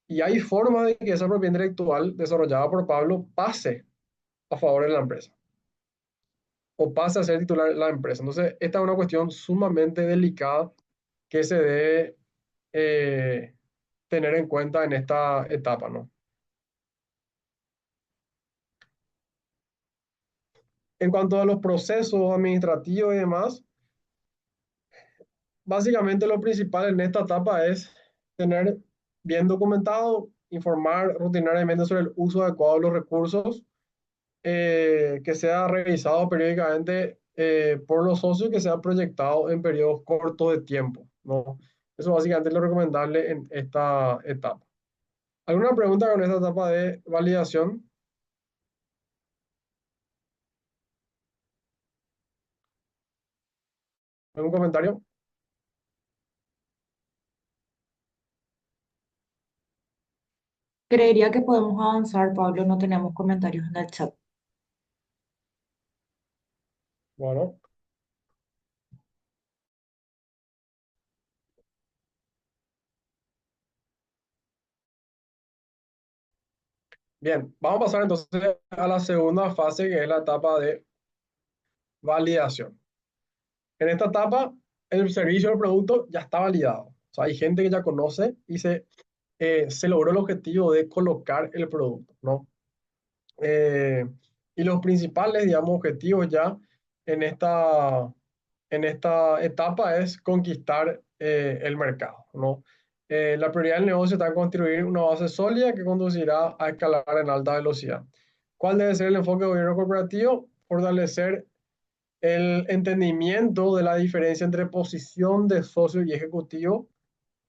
y hay formas de que esa propiedad intelectual desarrollada por Pablo pase a favor de la empresa o pase a ser titular de la empresa. Entonces, esta es una cuestión sumamente delicada que se debe eh, tener en cuenta en esta etapa, ¿no? En cuanto a los procesos administrativos y demás, básicamente lo principal en esta etapa es tener bien documentado, informar rutinariamente sobre el uso adecuado de los recursos, que sea revisado periódicamente por los socios, que sea proyectado en periodos cortos de tiempo, ¿no? Eso básicamente es lo recomendable en esta etapa. ¿Alguna pregunta con esta etapa de validación? ¿Algún comentario? Creería que podemos avanzar, Pablo, no tenemos comentarios en el chat. Bueno, bien, vamos a pasar entonces a la segunda fase, que es la etapa de validación. En esta etapa, el servicio o el producto ya está validado. O sea, hay gente que ya conoce y se logró el objetivo de colocar el producto, ¿no? Eh, y los principales, digamos, objetivos ya en en esta etapa es conquistar el mercado, ¿no? La prioridad del negocio está en construir una base sólida que conducirá a escalar en alta velocidad. ¿Cuál debe ser el enfoque de gobierno corporativo? Fortalecer el entendimiento de la diferencia entre posición de socio y ejecutivo,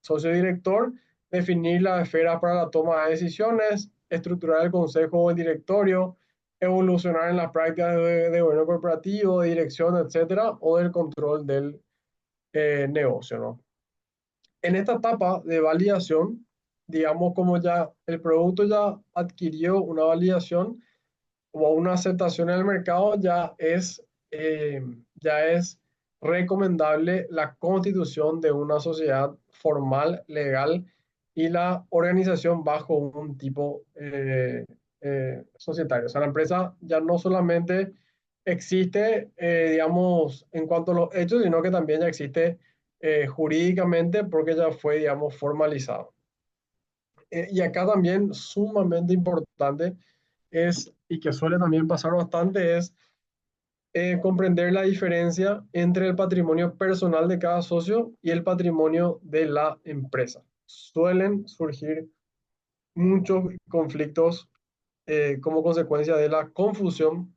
socio director, definir las esferas para la toma de decisiones, estructurar el consejo o el directorio, evolucionar en las prácticas de gobierno corporativo, de dirección, etcétera, o del control del negocio, ¿no? En esta etapa de validación, digamos, como ya el producto ya adquirió una validación o una aceptación en el mercado, ya es recomendable la constitución de una sociedad formal, legal, y la organización bajo un tipo societario. O sea, la empresa ya no solamente existe, digamos, en cuanto a los hechos, sino que también ya existe jurídicamente porque ya fue, digamos, formalizado. Y acá también sumamente importante es, y que suele también pasar bastante, es comprender la diferencia entre el patrimonio personal de cada socio y el patrimonio de la empresa. Suelen surgir muchos conflictos como consecuencia de la confusión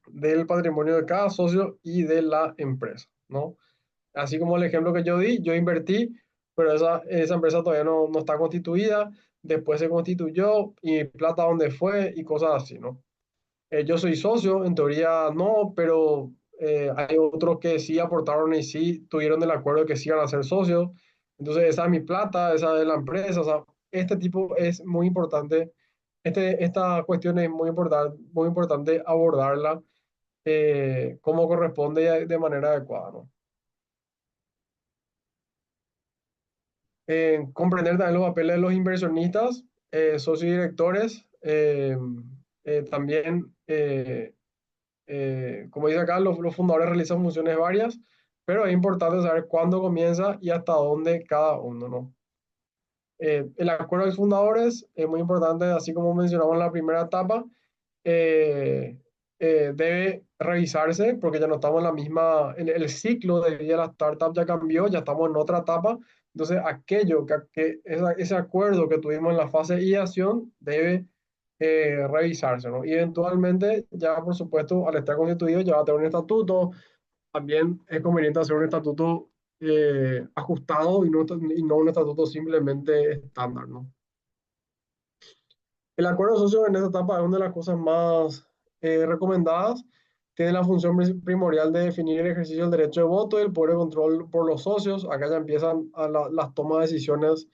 del patrimonio de cada socio y de la empresa, ¿no? Así como el ejemplo que yo di, yo invertí, pero esa empresa todavía no está constituida, después se constituyó y mi plata dónde fue y cosas así, ¿no? Yo soy socio, en teoría no, pero hay otros que sí aportaron y sí tuvieron el acuerdo de que sí iban a ser socios. Entonces, esa es mi plata, esa es la empresa. O sea, este tipo es muy importante. Esta cuestión es muy importante abordarla como corresponde y de manera adecuada, ¿no? Comprender también los papeles de los inversionistas, socios y directores, también como dice acá, los fundadores realizan funciones varias, pero es importante saber cuándo comienza y hasta dónde cada uno, ¿no? El acuerdo de los fundadores es muy importante, así como mencionamos en la primera etapa, eh, debe revisarse porque ya no estamos en la misma, el ciclo de vida de la startup ya cambió, ya estamos en otra etapa. Entonces, ese acuerdo que tuvimos en la fase de ideación debe revisarse, ¿no? Y eventualmente, ya por supuesto, al estar constituido, ya va a tener un estatuto. También es conveniente hacer un estatuto ajustado y no un estatuto simplemente estándar, ¿no? El acuerdo socio en esta etapa es una de las cosas más recomendadas. Tiene la función primordial de definir el ejercicio del derecho de voto y el poder de control por los socios. Acá ya empiezan las tomas de decisiones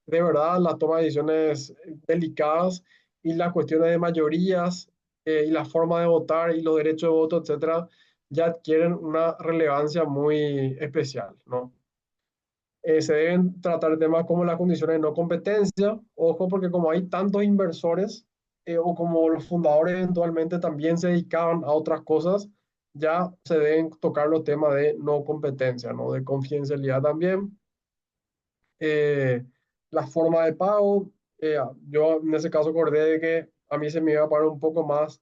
de verdad, las tomas de decisiones delicadas y las cuestiones de mayorías y la forma de votar y los derechos de voto, etcétera, ya adquieren una relevancia muy especial, ¿no? Se deben tratar temas como las condiciones de no competencia. Ojo, porque como hay tantos inversores o como los fundadores eventualmente también se dedicaban a otras cosas, ya se deben tocar los temas de no competencia, ¿no? De confidencialidad también. Eh, la forma de pago, yo en ese caso acordé de que a mí se me iba a pagar un poco más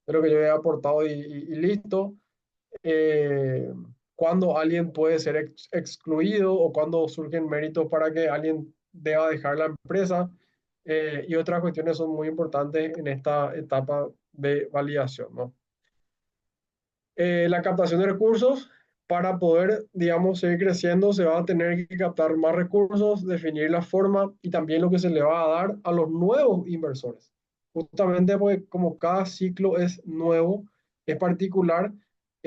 de lo que yo había aportado y listo. eh, Cuando alguien puede ser excluido o cuando surgen méritos para que alguien deba dejar la empresa. Y otras cuestiones son muy importantes en esta etapa de validación, ¿no? La captación de recursos, para poder, digamos, seguir creciendo, se va a tener que captar más recursos, definir la forma y también lo que se le va a dar a los nuevos inversores. Justamente porque como cada ciclo es nuevo, es particular,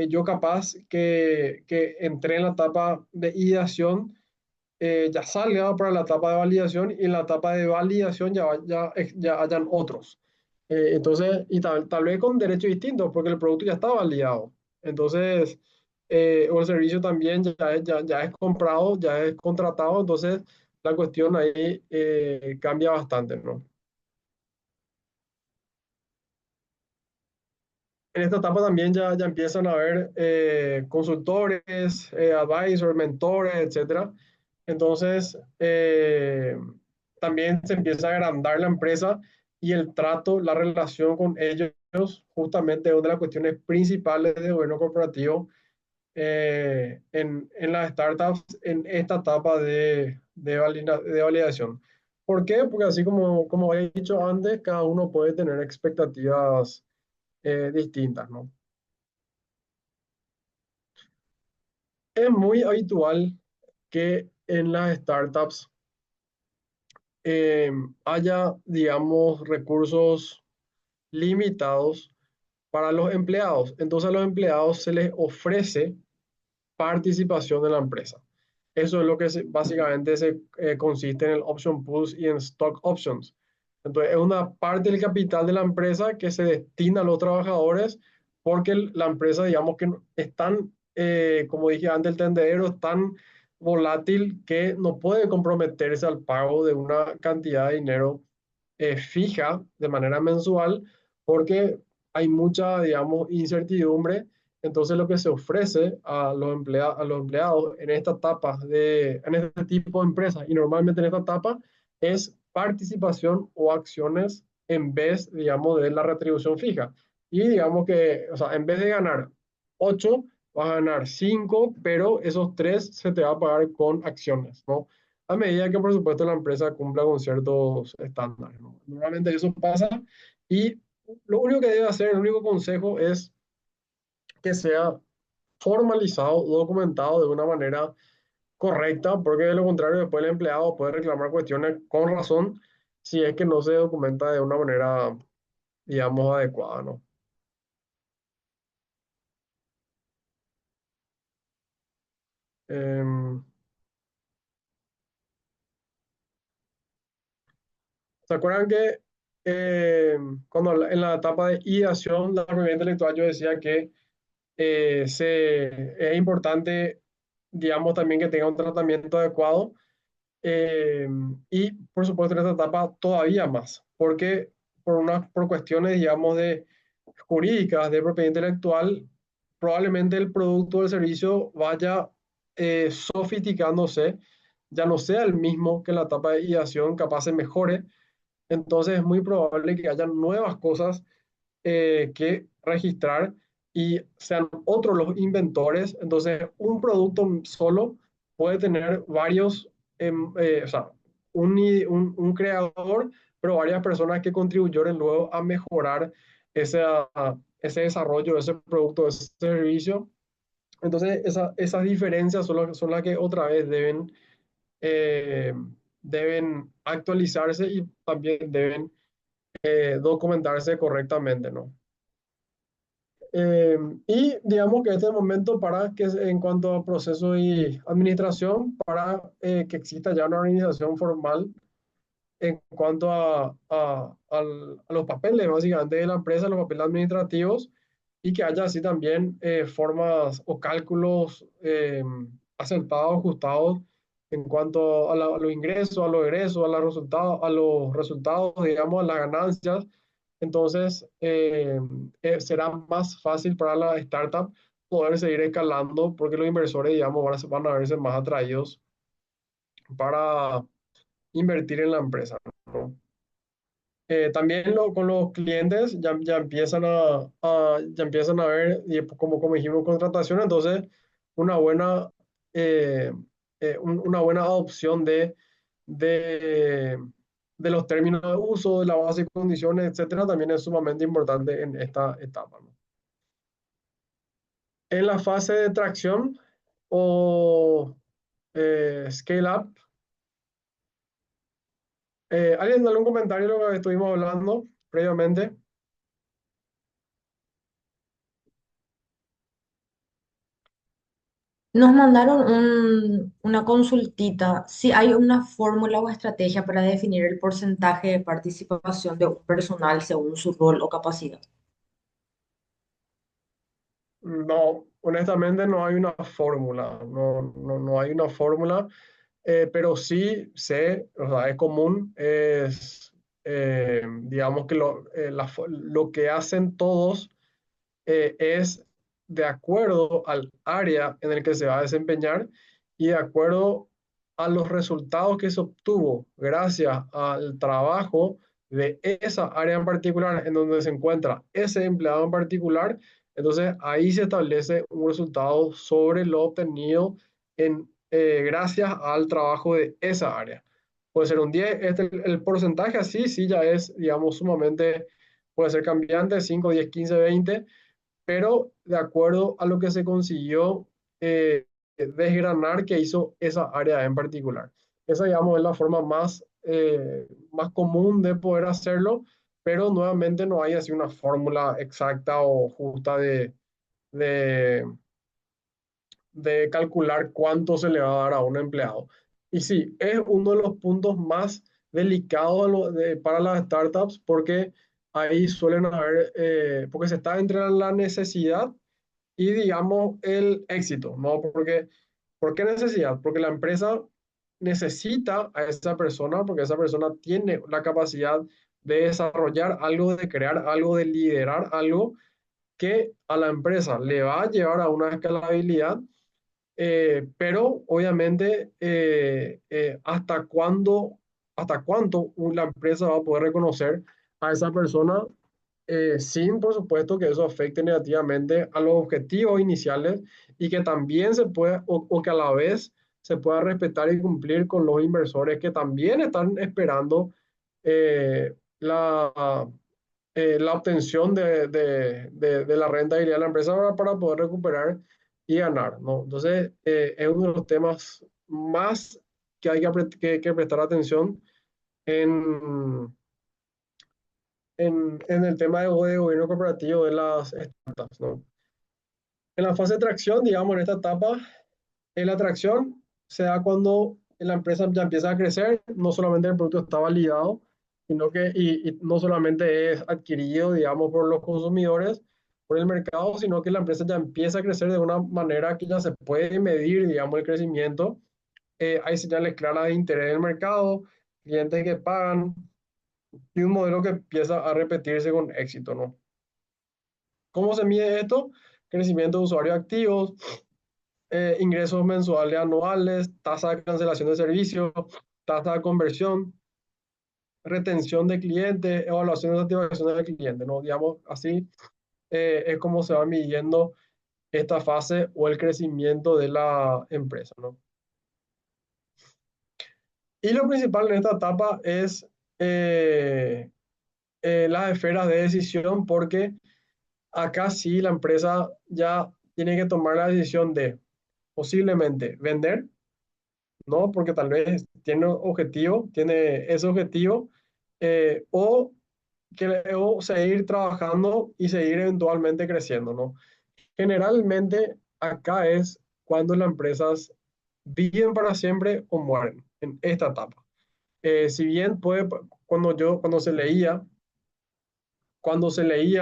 yo capaz que entré en la etapa de ideación, ya salga para la etapa de validación y en la etapa de validación ya hayan otros. Entonces, y tal vez con derechos distintos, porque el producto ya está validado. Entonces, o el servicio también ya es comprado, ya es contratado, entonces la cuestión ahí cambia bastante, ¿no? En esta etapa también ya empiezan a haber consultores, advisors, mentores, etcétera. Entonces, también se empieza a agrandar la empresa y el trato, la relación con ellos, justamente es una de las cuestiones principales del gobierno corporativo, en las startups en esta etapa de validación. ¿Por qué? Porque así como he dicho antes, cada uno puede tener expectativas distintas, ¿no? Es muy habitual que en las startups eh, haya, digamos, recursos limitados para los empleados. Entonces a los empleados se les ofrece participación en la empresa. Eso es lo que básicamente consiste en el option pools y en stock options. Entonces, es una parte del capital de la empresa que se destina a los trabajadores porque la empresa, digamos que es tan, como dije antes, el tendedero es tan volátil que no puede comprometerse al pago de una cantidad de dinero fija de manera mensual porque hay mucha, digamos, incertidumbre. Entonces, lo que se ofrece a a los empleados en esta etapa en este tipo de empresas y normalmente en esta etapa es participación o acciones en vez, digamos, de la retribución fija. Y digamos que, o sea, en vez de ganar 8 vas a ganar 5 pero esos 3 se te va a pagar con acciones, ¿no? A medida que, por supuesto, la empresa cumpla con ciertos estándares, ¿no? Normalmente eso pasa y lo único que debe hacer, el único consejo es que sea formalizado, documentado de una manera correcta, porque de lo contrario después el empleado puede reclamar cuestiones con razón si es que no se documenta de una manera, digamos, adecuada, ¿no? Em, ¿Se acuerdan que cuando en la etapa de ideación, la propiedad intelectual, yo decía que es importante, digamos, también que tenga un tratamiento adecuado eh, y, por supuesto, en esta etapa todavía más, porque por cuestiones, digamos, de jurídicas, de propiedad intelectual, probablemente el producto o el servicio vaya sofisticándose, ya no sea el mismo que en la etapa de ideación, capaz se mejore, entonces es muy probable que haya nuevas cosas que registrar y sean otros los inventores. Entonces, un producto solo puede tener varios, o sea, un creador, pero varias personas que contribuyeron luego a mejorar esa, ese desarrollo, ese producto, ese servicio. Entonces, esas diferencias son las que otra vez eh, deben actualizarse y también deben documentarse correctamente, ¿no? Y digamos que este es el momento para que, en cuanto a proceso y administración, para que exista ya una organización formal en cuanto a los papeles, básicamente, de la empresa, los papeles administrativos, y que haya así también formas o cálculos acertados, ajustados en cuanto a los ingresos, a los egresos, a los resultados, digamos, a las ganancias. Entonces, será más fácil para la startup poder seguir escalando porque los inversores, digamos, van a verse más atraídos para invertir en la empresa, ¿no? También con los clientes ya empiezan a ver, y como dijimos, contratación, entonces una buena, eh, una buena adopción de, de los términos de uso, de la base y condiciones, etcétera, también es sumamente importante en esta etapa, ¿no? En la fase de tracción o scale up, ¿alguien da un comentario de lo que estuvimos hablando previamente? Nos mandaron una consultita, si hay una fórmula o estrategia para definir el porcentaje de participación de un personal según su rol o capacidad. No, honestamente no hay una fórmula, no hay una fórmula, pero sí sé, o sea, es común, digamos que lo que hacen todos es de acuerdo al área en el que se va a desempeñar y de acuerdo a los resultados que se obtuvo gracias al trabajo de esa área en particular en donde se encuentra ese empleado en particular. Entonces ahí se establece un resultado sobre lo obtenido gracias al trabajo de esa área. Puede ser un 10, el porcentaje así sí ya es, digamos, sumamente, puede ser cambiante, 5, 10, 15, 20, pero de acuerdo a lo que se consiguió desgranar que hizo esa área en particular. Esa, digamos, es la forma más común de poder hacerlo, pero nuevamente no hay así una fórmula exacta o justa de, de calcular cuánto se le va a dar a un empleado. Y sí, es uno de los puntos más delicados para las startups porque ahí suelen haber, porque se está entre la necesidad y digamos el éxito, ¿no? ¿Por qué necesidad? Porque la empresa necesita a esa persona, porque esa persona tiene la capacidad de desarrollar algo, de crear algo, de liderar algo que a la empresa le va a llevar a una escalabilidad, pero obviamente hasta cuánto la empresa va a poder reconocer a esa persona sin, por supuesto, que eso afecte negativamente a los objetivos iniciales y que también se pueda, o que a la vez se pueda respetar y cumplir con los inversores que también están esperando eh, la, la obtención de la rentabilidad de la empresa para poder recuperar y ganar, ¿no? Entonces, es uno de los temas más que hay que prestar atención en, en el tema de gobierno corporativo de las startups, ¿no? En la fase de tracción, digamos, en esta etapa, en la tracción se da cuando la empresa ya empieza a crecer, no solamente el producto está validado, sino que y no solamente es adquirido, digamos, por los consumidores, por el mercado, sino que la empresa ya empieza a crecer de una manera que ya se puede medir, digamos, el crecimiento. Hay señales claras de interés del mercado, clientes que pagan y un modelo que empieza a repetirse con éxito, ¿no? ¿Cómo se mide esto? Crecimiento de usuarios activos, ingresos mensuales anuales, tasa de cancelación de servicios, tasa de conversión, retención de clientes, evaluación de satisfacción del cliente, ¿no? Digamos, así es como se va midiendo esta fase o el crecimiento de la empresa, ¿no? Y lo principal en esta etapa es eh, las esferas de decisión, porque acá sí la empresa ya tiene que tomar la decisión de posiblemente vender, ¿no? Porque tal vez tiene objetivo, tiene ese objetivo, o, o seguir trabajando y seguir eventualmente creciendo, ¿no? Generalmente acá es cuando las empresas viven para siempre o mueren en esta etapa. Si bien puede, cuando se leía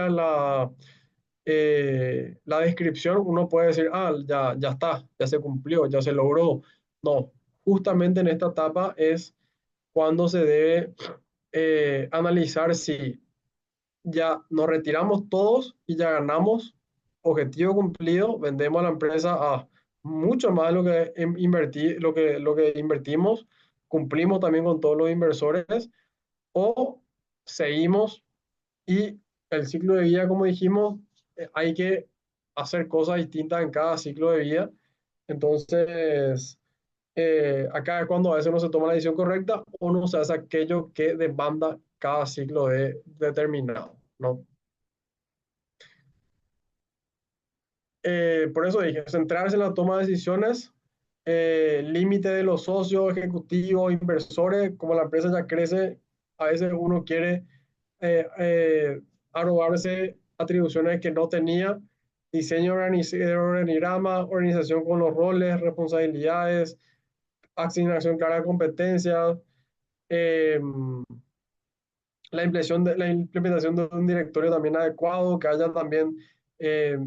la descripción, uno puede decir, ah, ya está, ya se cumplió, ya se logró. No, justamente en esta etapa es cuando se debe analizar si ya nos retiramos todos y ya ganamos, objetivo cumplido, vendemos a la empresa a mucho más de lo que lo que invertimos, cumplimos también con todos los inversores o seguimos y el ciclo de vida, como dijimos, hay que hacer cosas distintas en cada ciclo de vida. Entonces, acá es cuando a veces no se toma la decisión correcta o no se hace aquello que demanda cada ciclo determinado, ¿no? Por eso dije, centrarse en la toma de decisiones, límite de los socios, ejecutivos, inversores, como la empresa ya crece, a veces uno quiere arrogarse atribuciones que no tenía, diseño de organigrama, organización con los roles, responsabilidades, asignación clara de competencias, eh, la implementación de un directorio también adecuado, que haya también eh,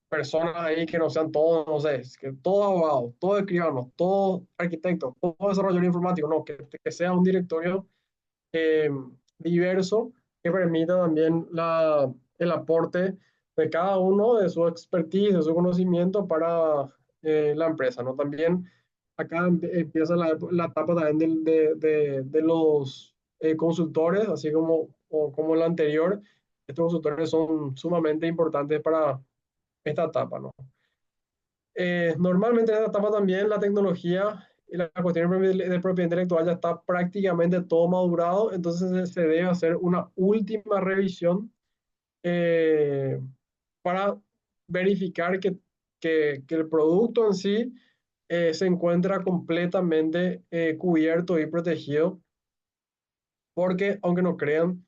personas ahí que no sean todos, no sé, que todos abogados, todos escribanos, todos arquitectos, todos desarrolladores informáticos, no, que sea un directorio eh, diverso que permita también el aporte de cada uno de su expertise, de su conocimiento para la empresa, ¿no? También acá empieza la etapa también de los consultores, así como la anterior. Estos consultores son sumamente importantes esta etapa, ¿no? Normalmente en esta etapa también la tecnología y la cuestión de propiedad intelectual ya está prácticamente todo madurado, entonces se debe hacer una última revisión eh, para verificar que el producto en sí se encuentra completamente cubierto y protegido, porque aunque no crean,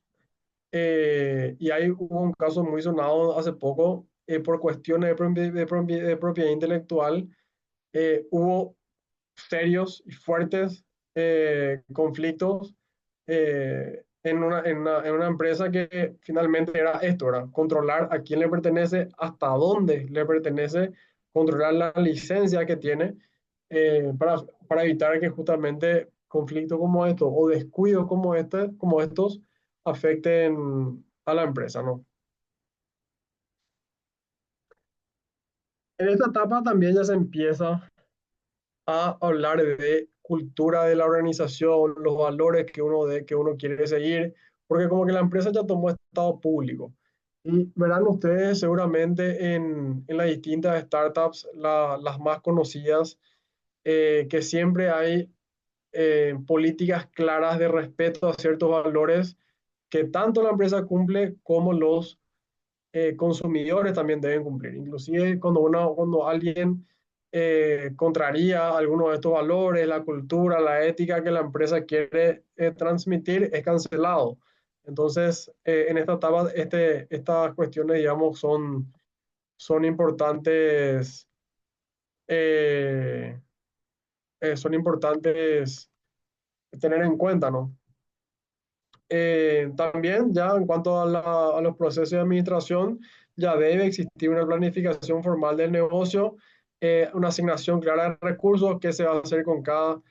y hay hubo un caso muy sonado hace poco por cuestiones de propiedad intelectual, hubo serios y fuertes conflictos en una empresa que finalmente era esto, era controlar a quién le pertenece, hasta dónde le pertenece, controlar la licencia que tiene para evitar que justamente conflictos como estos o descuidos como estos afecten a la empresa, ¿no? En esta etapa también ya se empieza a hablar de cultura de la organización, los valores que uno quiere seguir, porque como que la empresa ya tomó estado público. Y verán ustedes seguramente en las distintas startups, las más conocidas, que siempre hay políticas claras de respeto a ciertos valores que tanto la empresa cumple como los consumidores también deben cumplir. Inclusive cuando alguien contraría algunos de estos valores, la cultura, la ética que la empresa quiere transmitir, es cancelado. Entonces, en esta etapa, estas cuestiones, digamos, son importantes, eh, son importantes tener en cuenta, ¿no? También ya en cuanto a los procesos de administración, ya debe existir una planificación formal del negocio, una asignación clara de recursos, qué se va a hacer con qué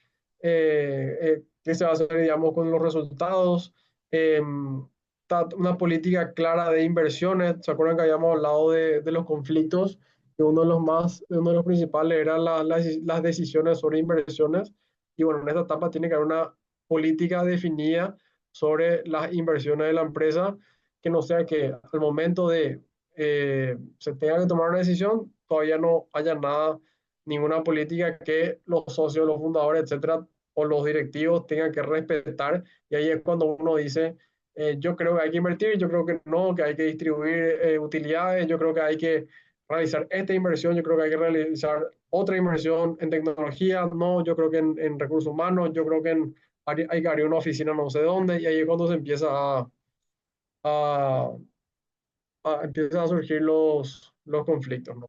se va a hacer, digamos, con los resultados, eh, una política clara de inversiones. ¿Se acuerdan que habíamos hablado de los conflictos? Que uno de los principales eran las decisiones sobre inversiones. Y bueno, en esta etapa tiene que haber una política definida sobre las inversiones de la empresa, que no sea que al momento de se tenga que tomar una decisión, todavía no haya nada, ninguna política que los socios, los fundadores, etcétera, o los directivos tengan que respetar. Y ahí es cuando uno dice, yo creo que hay que invertir, yo creo que no, que hay que distribuir utilidades, yo creo que hay que realizar esta inversión, yo creo que hay que realizar otra inversión en tecnología, no, yo creo que en recursos humanos, yo creo que hay que abrir una oficina no sé dónde, y ahí es cuando se empieza a, empiezan a surgir los conflictos, ¿no?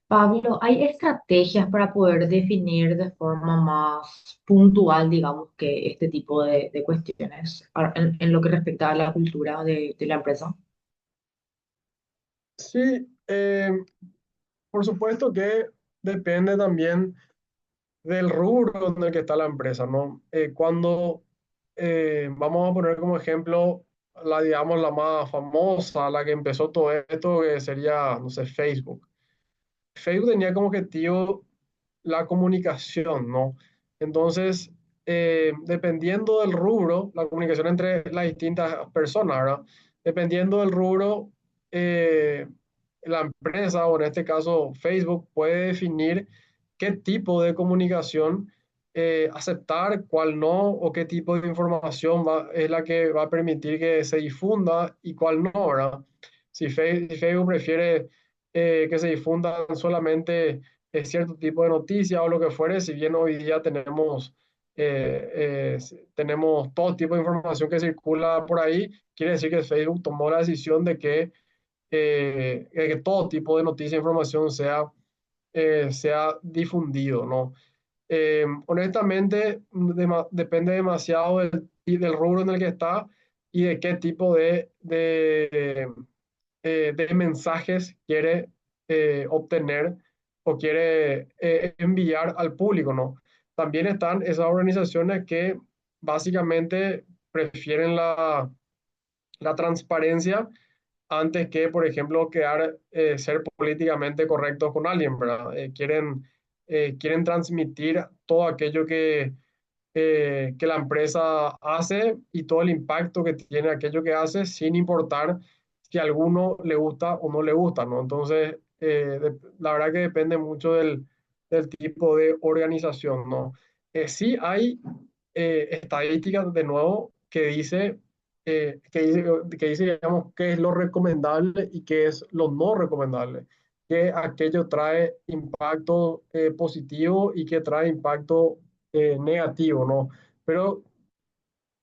Pablo, ¿hay estrategias para poder definir de forma más puntual, digamos, que este tipo de cuestiones en lo que respecta a la cultura de la empresa? Sí, por supuesto que depende también del rubro en el que está la empresa, ¿no? Cuando vamos a poner como ejemplo digamos, la más famosa, la que empezó todo esto, que sería, no sé, Facebook. Facebook tenía como objetivo la comunicación, ¿no? Entonces, dependiendo del rubro, la comunicación entre las distintas personas, ¿verdad? Dependiendo del rubro, eh, la empresa, o en este caso Facebook, puede definir qué tipo de comunicación aceptar, cuál no, o qué tipo de información es la que va a permitir que se difunda y cuál no, ¿verdad? Si Facebook prefiere que se difundan solamente cierto tipo de noticias o lo que fuere, si bien hoy día tenemos todo tipo de información que circula por ahí, quiere decir que Facebook tomó la decisión de que todo tipo de noticia e información sea difundido, ¿no? Honestamente, depende demasiado del rubro en el que está y de qué tipo de mensajes quiere obtener o quiere enviar al público, ¿no? También están esas organizaciones que básicamente prefieren la transparencia antes que, por ejemplo, ser políticamente correctos con alguien, ¿verdad? Quieren transmitir todo aquello que la empresa hace y todo el impacto que tiene aquello que hace, sin importar si a alguno le gusta o no le gusta, ¿no? Entonces, la verdad que depende mucho del tipo de organización, ¿no? Sí hay estadísticas, de nuevo, que dice, digamos, qué es lo recomendable y qué es lo no recomendable, que aquello trae impacto positivo y que trae impacto negativo, ¿no? Pero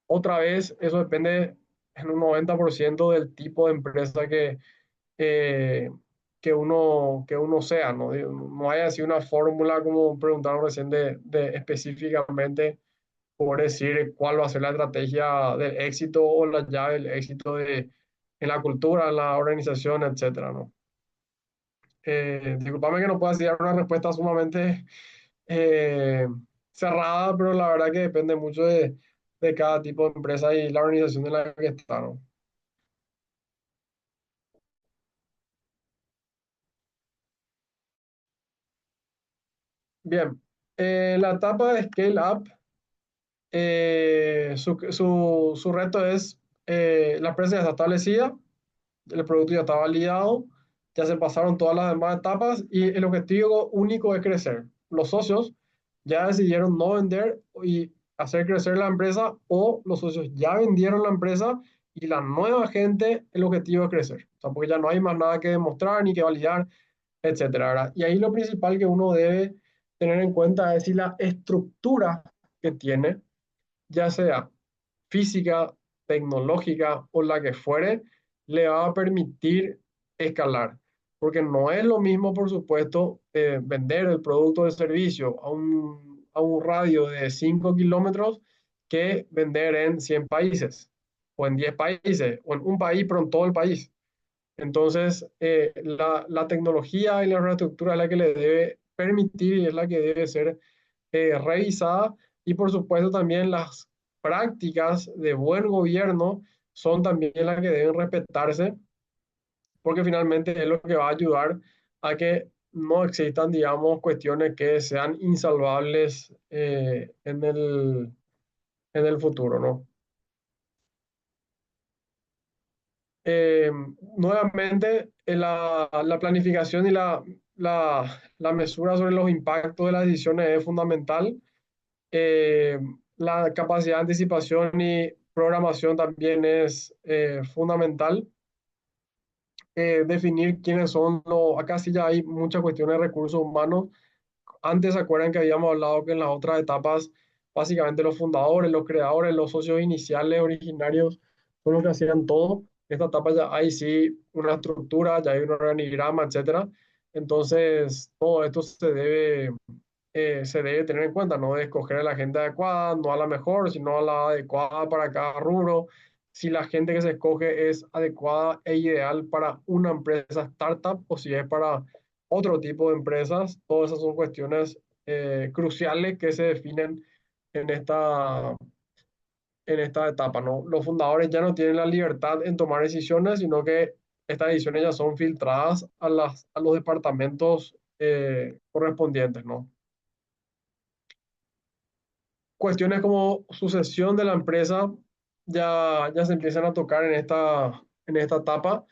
otra vez, eso depende en un 90% del tipo de empresa eh, que uno sea, ¿no? No hay así una fórmula como preguntaron recién de específicamente por decir cuál va a ser la estrategia del éxito o la llave del éxito en la cultura, en la organización, etcétera, ¿no? Disculpame que no pueda dar una respuesta sumamente eh, cerrada, pero la verdad que depende mucho de cada tipo de empresa y la organización en la que está, ¿no? Bien, la etapa de Scale Up, su reto es, la empresa ya está establecida, el producto ya está validado, ya se pasaron todas las demás etapas y el objetivo único es crecer. Los socios ya decidieron no vender y hacer crecer la empresa, o los socios ya vendieron la empresa y la nueva gente, el objetivo es crecer. O sea, porque ya no hay más nada que demostrar ni que validar, etcétera, ¿verdad? Y ahí lo principal que uno debe tener en cuenta es si la estructura que tiene, ya sea física, tecnológica o la que fuere, le va a permitir escalar. Porque no es lo mismo, por supuesto, vender el producto o el servicio a un radio de 5 kilómetros que vender en 100 países, o en 10 países, o en un país, pero en todo el país. Entonces, la tecnología y la infraestructura es la que le debe permitir y es la que debe ser revisada, y por supuesto también las prácticas de buen gobierno son también las que deben respetarse, porque finalmente es lo que va a ayudar a que no existan, digamos, cuestiones que sean insalvables en el futuro, ¿no? Eh, Nuevamente, la planificación y la mesura sobre los impactos de las decisiones es fundamental. Eh, la capacidad de anticipación y programación también es fundamental. Definir quiénes son los, acá sí ya hay muchas cuestiones de recursos humanos. Antes se acuerdan que habíamos hablado que en las otras etapas, básicamente los fundadores, los creadores, los socios iniciales, originarios, son los que hacían todo. Esta etapa ya hay sí una estructura, ya hay un organigrama, etcétera. Entonces, todo esto se debe tener en cuenta, no de escoger a la gente adecuada, no a la mejor, sino a la adecuada para cada rubro. Si la gente que se escoge es adecuada e ideal para una empresa startup o si es para otro tipo de empresas, todas esas son cuestiones cruciales que se definen en esta etapa, ¿no? Los fundadores ya no tienen la libertad en tomar decisiones, sino que estas decisiones ya son filtradas a los departamentos correspondientes, ¿no? Cuestiones como sucesión de la empresa ya se empiezan a tocar en esta etapa,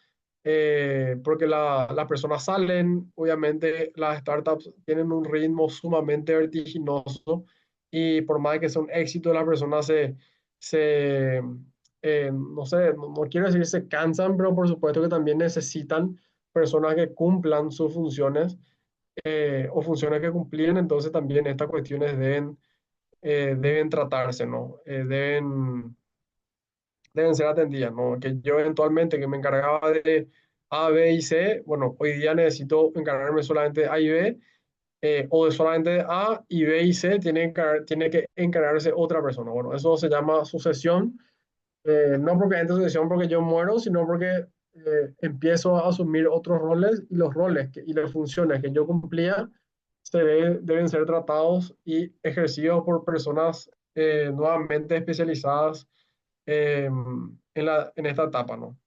porque las personas salen, obviamente las startups tienen un ritmo sumamente vertiginoso y por más que sea un éxito, las personas no sé, no quiero decir se cansan, pero por supuesto que también necesitan personas que cumplan sus funciones o funciones que cumplían, entonces también estas cuestiones deben tratarse, ¿no? Deben ser atendidas, ¿no? Que yo eventualmente que me encargaba de A, B y C, bueno, hoy día necesito encargarme solamente de A y B, o de solamente de A y B y C, tiene que encargarse otra persona. Bueno, eso se llama sucesión, no porque entre sucesión porque yo muero, sino porque empiezo a asumir otros roles y los roles y las funciones que yo cumplía deben ser tratados y ejercidos por personas nuevamente especializadas en esta etapa, ¿no?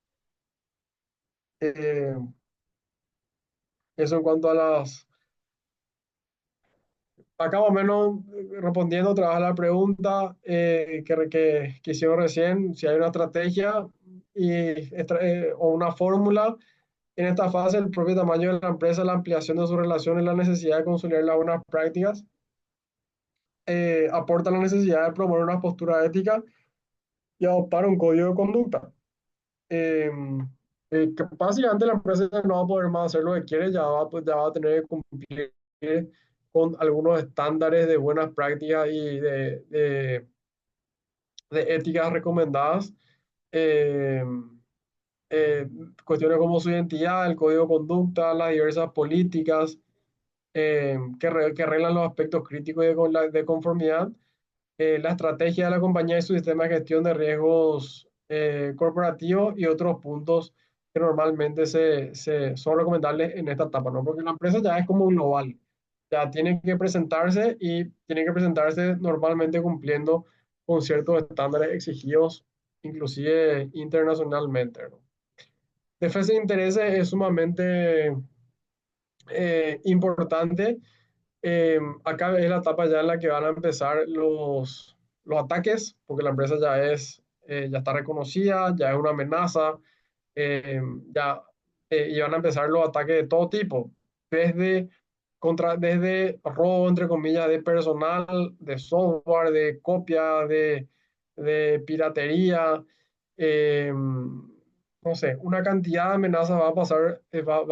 Eh, Eso en cuanto a acá más o menos respondiendo otra vez a la pregunta que hicieron recién, si hay una estrategia, o una fórmula. En esta fase, el propio tamaño de la empresa, la ampliación de sus relaciones, la necesidad de consolidar las buenas prácticas, aporta la necesidad de promover una postura ética y adoptar un código de conducta. Eh, que básicamente la empresa ya no va a poder más hacer lo que quiere, pues, ya va a tener que cumplir con algunos estándares de buenas prácticas y de éticas recomendadas. Eh, Cuestiones como su identidad, el código de conducta, las diversas políticas que arreglan los aspectos críticos de conformidad, la estrategia de la compañía y su sistema de gestión de riesgos corporativos y otros puntos que normalmente son recomendables en esta etapa, ¿no? Porque la empresa ya es como global, ya tiene que presentarse y tiene que presentarse normalmente cumpliendo con ciertos estándares exigidos, inclusive internacionalmente, ¿no? Defensa de intereses es sumamente importante. Acá es la etapa ya en la que van a empezar los ataques, porque la empresa ya está reconocida, ya es una amenaza, eh, ya, y van a empezar los ataques de todo tipo, desde, desde robo, entre comillas, de personal, de software, de copia, de piratería, no sé, una cantidad de amenazas va a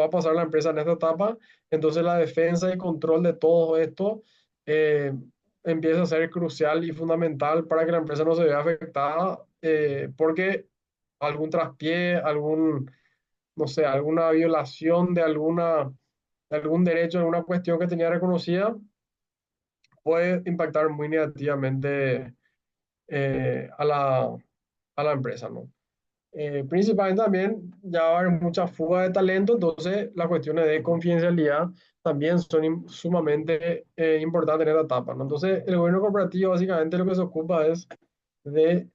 pasar la empresa en esta etapa. Entonces la defensa y control de todo esto eh, empieza a ser crucial y fundamental para que la empresa no se vea afectada, porque algún traspié, no sé, alguna violación de algún derecho, alguna cuestión que tenía reconocida, puede impactar muy negativamente a la empresa, ¿no? Principalmente también ya va a haber mucha fuga de talento, entonces las cuestiones de confidencialidad también son sumamente importantes en esta etapa, ¿no? Entonces el gobierno corporativo básicamente lo que se ocupa es de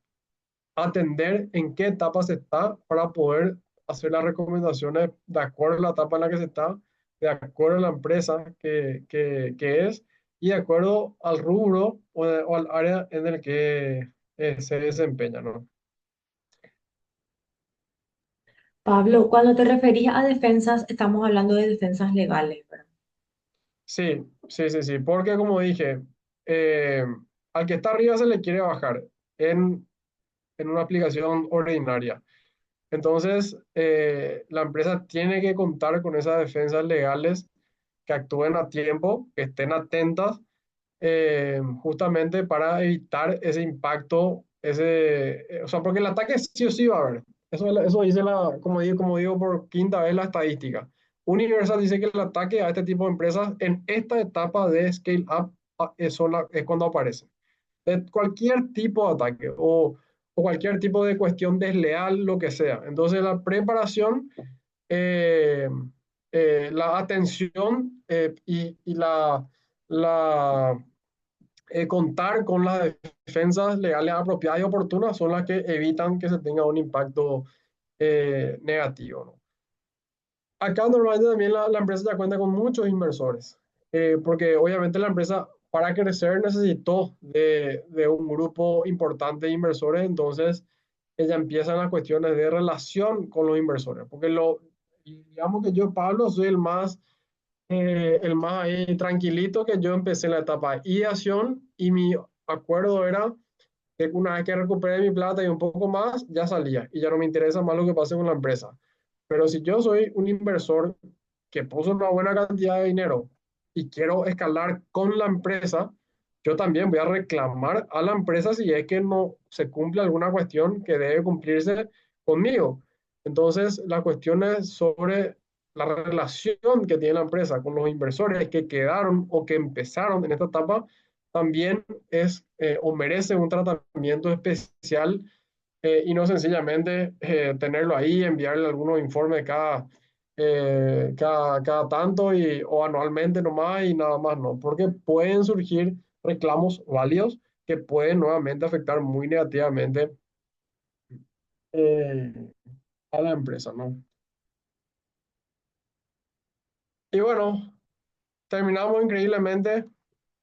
atender en qué etapa se está para poder hacer las recomendaciones de acuerdo a la etapa en la que se está, de acuerdo a la empresa que es y de acuerdo al rubro o al área en el que se desempeña, ¿no? Pablo, cuando te referís a defensas, estamos hablando de defensas legales, ¿verdad? Sí, sí, sí, sí, porque como dije, eh, al que está arriba se le quiere bajar en, en una aplicación ordinaria. Entonces, la empresa tiene que contar con esas defensas legales que actúen a tiempo, que estén atentas, justamente para evitar ese impacto, o sea, porque el ataque sí o sí va a haber. Eso dice como digo por quinta vez la estadística. Universal dice que el ataque a este tipo de empresas en esta etapa de scale up es cuando aparece de cualquier tipo de ataque o cualquier tipo de cuestión desleal, lo que sea. Entonces, la preparación, eh, la atención y la contar con las defensas legales apropiadas y oportunas son las que evitan que se tenga un impacto negativo, ¿no? Acá normalmente también la empresa ya cuenta con muchos inversores, porque obviamente la empresa para crecer necesitó de un grupo importante de inversores, entonces ella empieza en las cuestiones de relación con los inversores, porque digamos que yo, Pablo, soy el más ahí tranquilito, que yo empecé en la etapa de ideación y mi acuerdo era que una vez que recupere mi plata y un poco más, ya salía y ya no me interesa más lo que pase con la empresa. Pero si yo soy un inversor que puso una buena cantidad de dinero y quiero escalar con la empresa, yo también voy a reclamar a la empresa si es que no se cumple alguna cuestión que debe cumplirse conmigo. Entonces, la cuestión es sobre la relación que tiene la empresa con los inversores que quedaron o que empezaron en esta etapa, también es o merece un tratamiento especial y no sencillamente tenerlo ahí, enviarle algunos informes cada tanto o anualmente nomás y nada más, no, porque pueden surgir reclamos válidos que pueden nuevamente afectar muy negativamente eh, a la empresa, ¿no? Y bueno, terminamos increíblemente.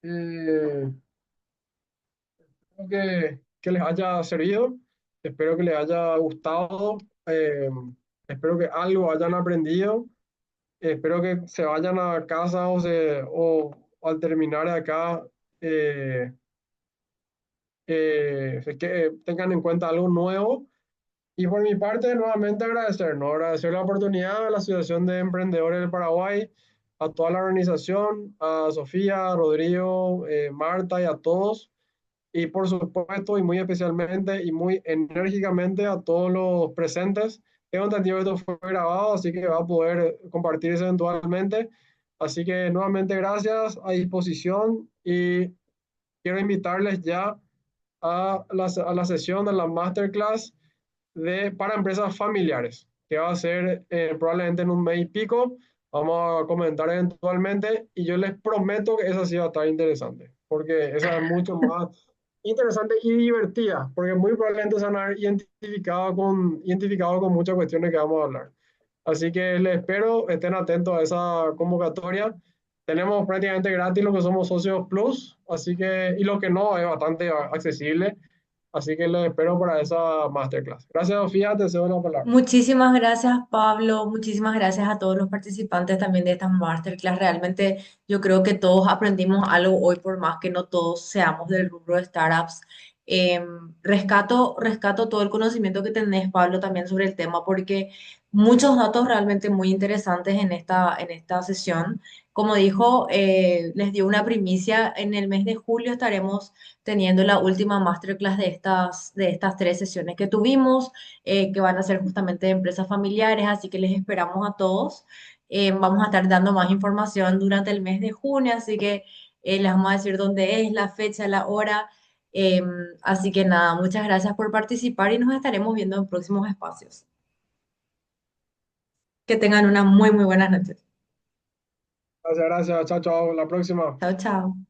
Espero que les haya servido, espero que les haya gustado Eh, espero que algo hayan aprendido. Espero que se vayan a casa o al terminar acá eh, que tengan en cuenta algo nuevo. Y por mi parte, nuevamente agradecer, ¿no? Agradecer la oportunidad a la Asociación de Emprendedores del Paraguay, a toda la organización, a Sofía, a Rodrigo, Marta y a todos. Y por supuesto, y muy especialmente y muy enérgicamente a todos los presentes. Tengo entendido que esto fue grabado, así que va a poder compartirse eventualmente. Así que nuevamente gracias, a disposición y quiero invitarles ya a la sesión de la masterclass para empresas familiares, que va a ser probablemente en un mes y pico. Vamos a comentar eventualmente y yo les prometo que esa sí va a estar interesante, porque esa es mucho más interesante y divertida, porque muy probablemente se van a ver identificado con muchas cuestiones que vamos a hablar. Así que les espero, estén atentos a esa convocatoria. Tenemos prácticamente gratis los que somos socios Plus, así que, y lo que no es bastante accesible. Así que les espero para esa masterclass. Gracias, Sofía, te cedo la palabra. Muchísimas gracias, Pablo. Muchísimas gracias a todos los participantes también de esta masterclass. Realmente yo creo que todos aprendimos algo hoy, por más que no todos seamos del rubro de startups. Rescato todo el conocimiento que tenés, Pablo, también sobre el tema, porque muchos datos realmente muy interesantes en esta sesión. Como dijo, les dio una primicia. En el mes de julio estaremos teniendo la última masterclass de estas tres sesiones que tuvimos, que van a ser justamente de empresas familiares, así que les esperamos a todos. Vamos a estar dando más información durante el mes de junio, así que les vamos a decir dónde es, la fecha, la hora. Eh, Así que nada, muchas gracias por participar y nos estaremos viendo en próximos espacios. Que tengan una muy buenas noches. Gracias, gracias. Chao, chao. La próxima. Chao, chao.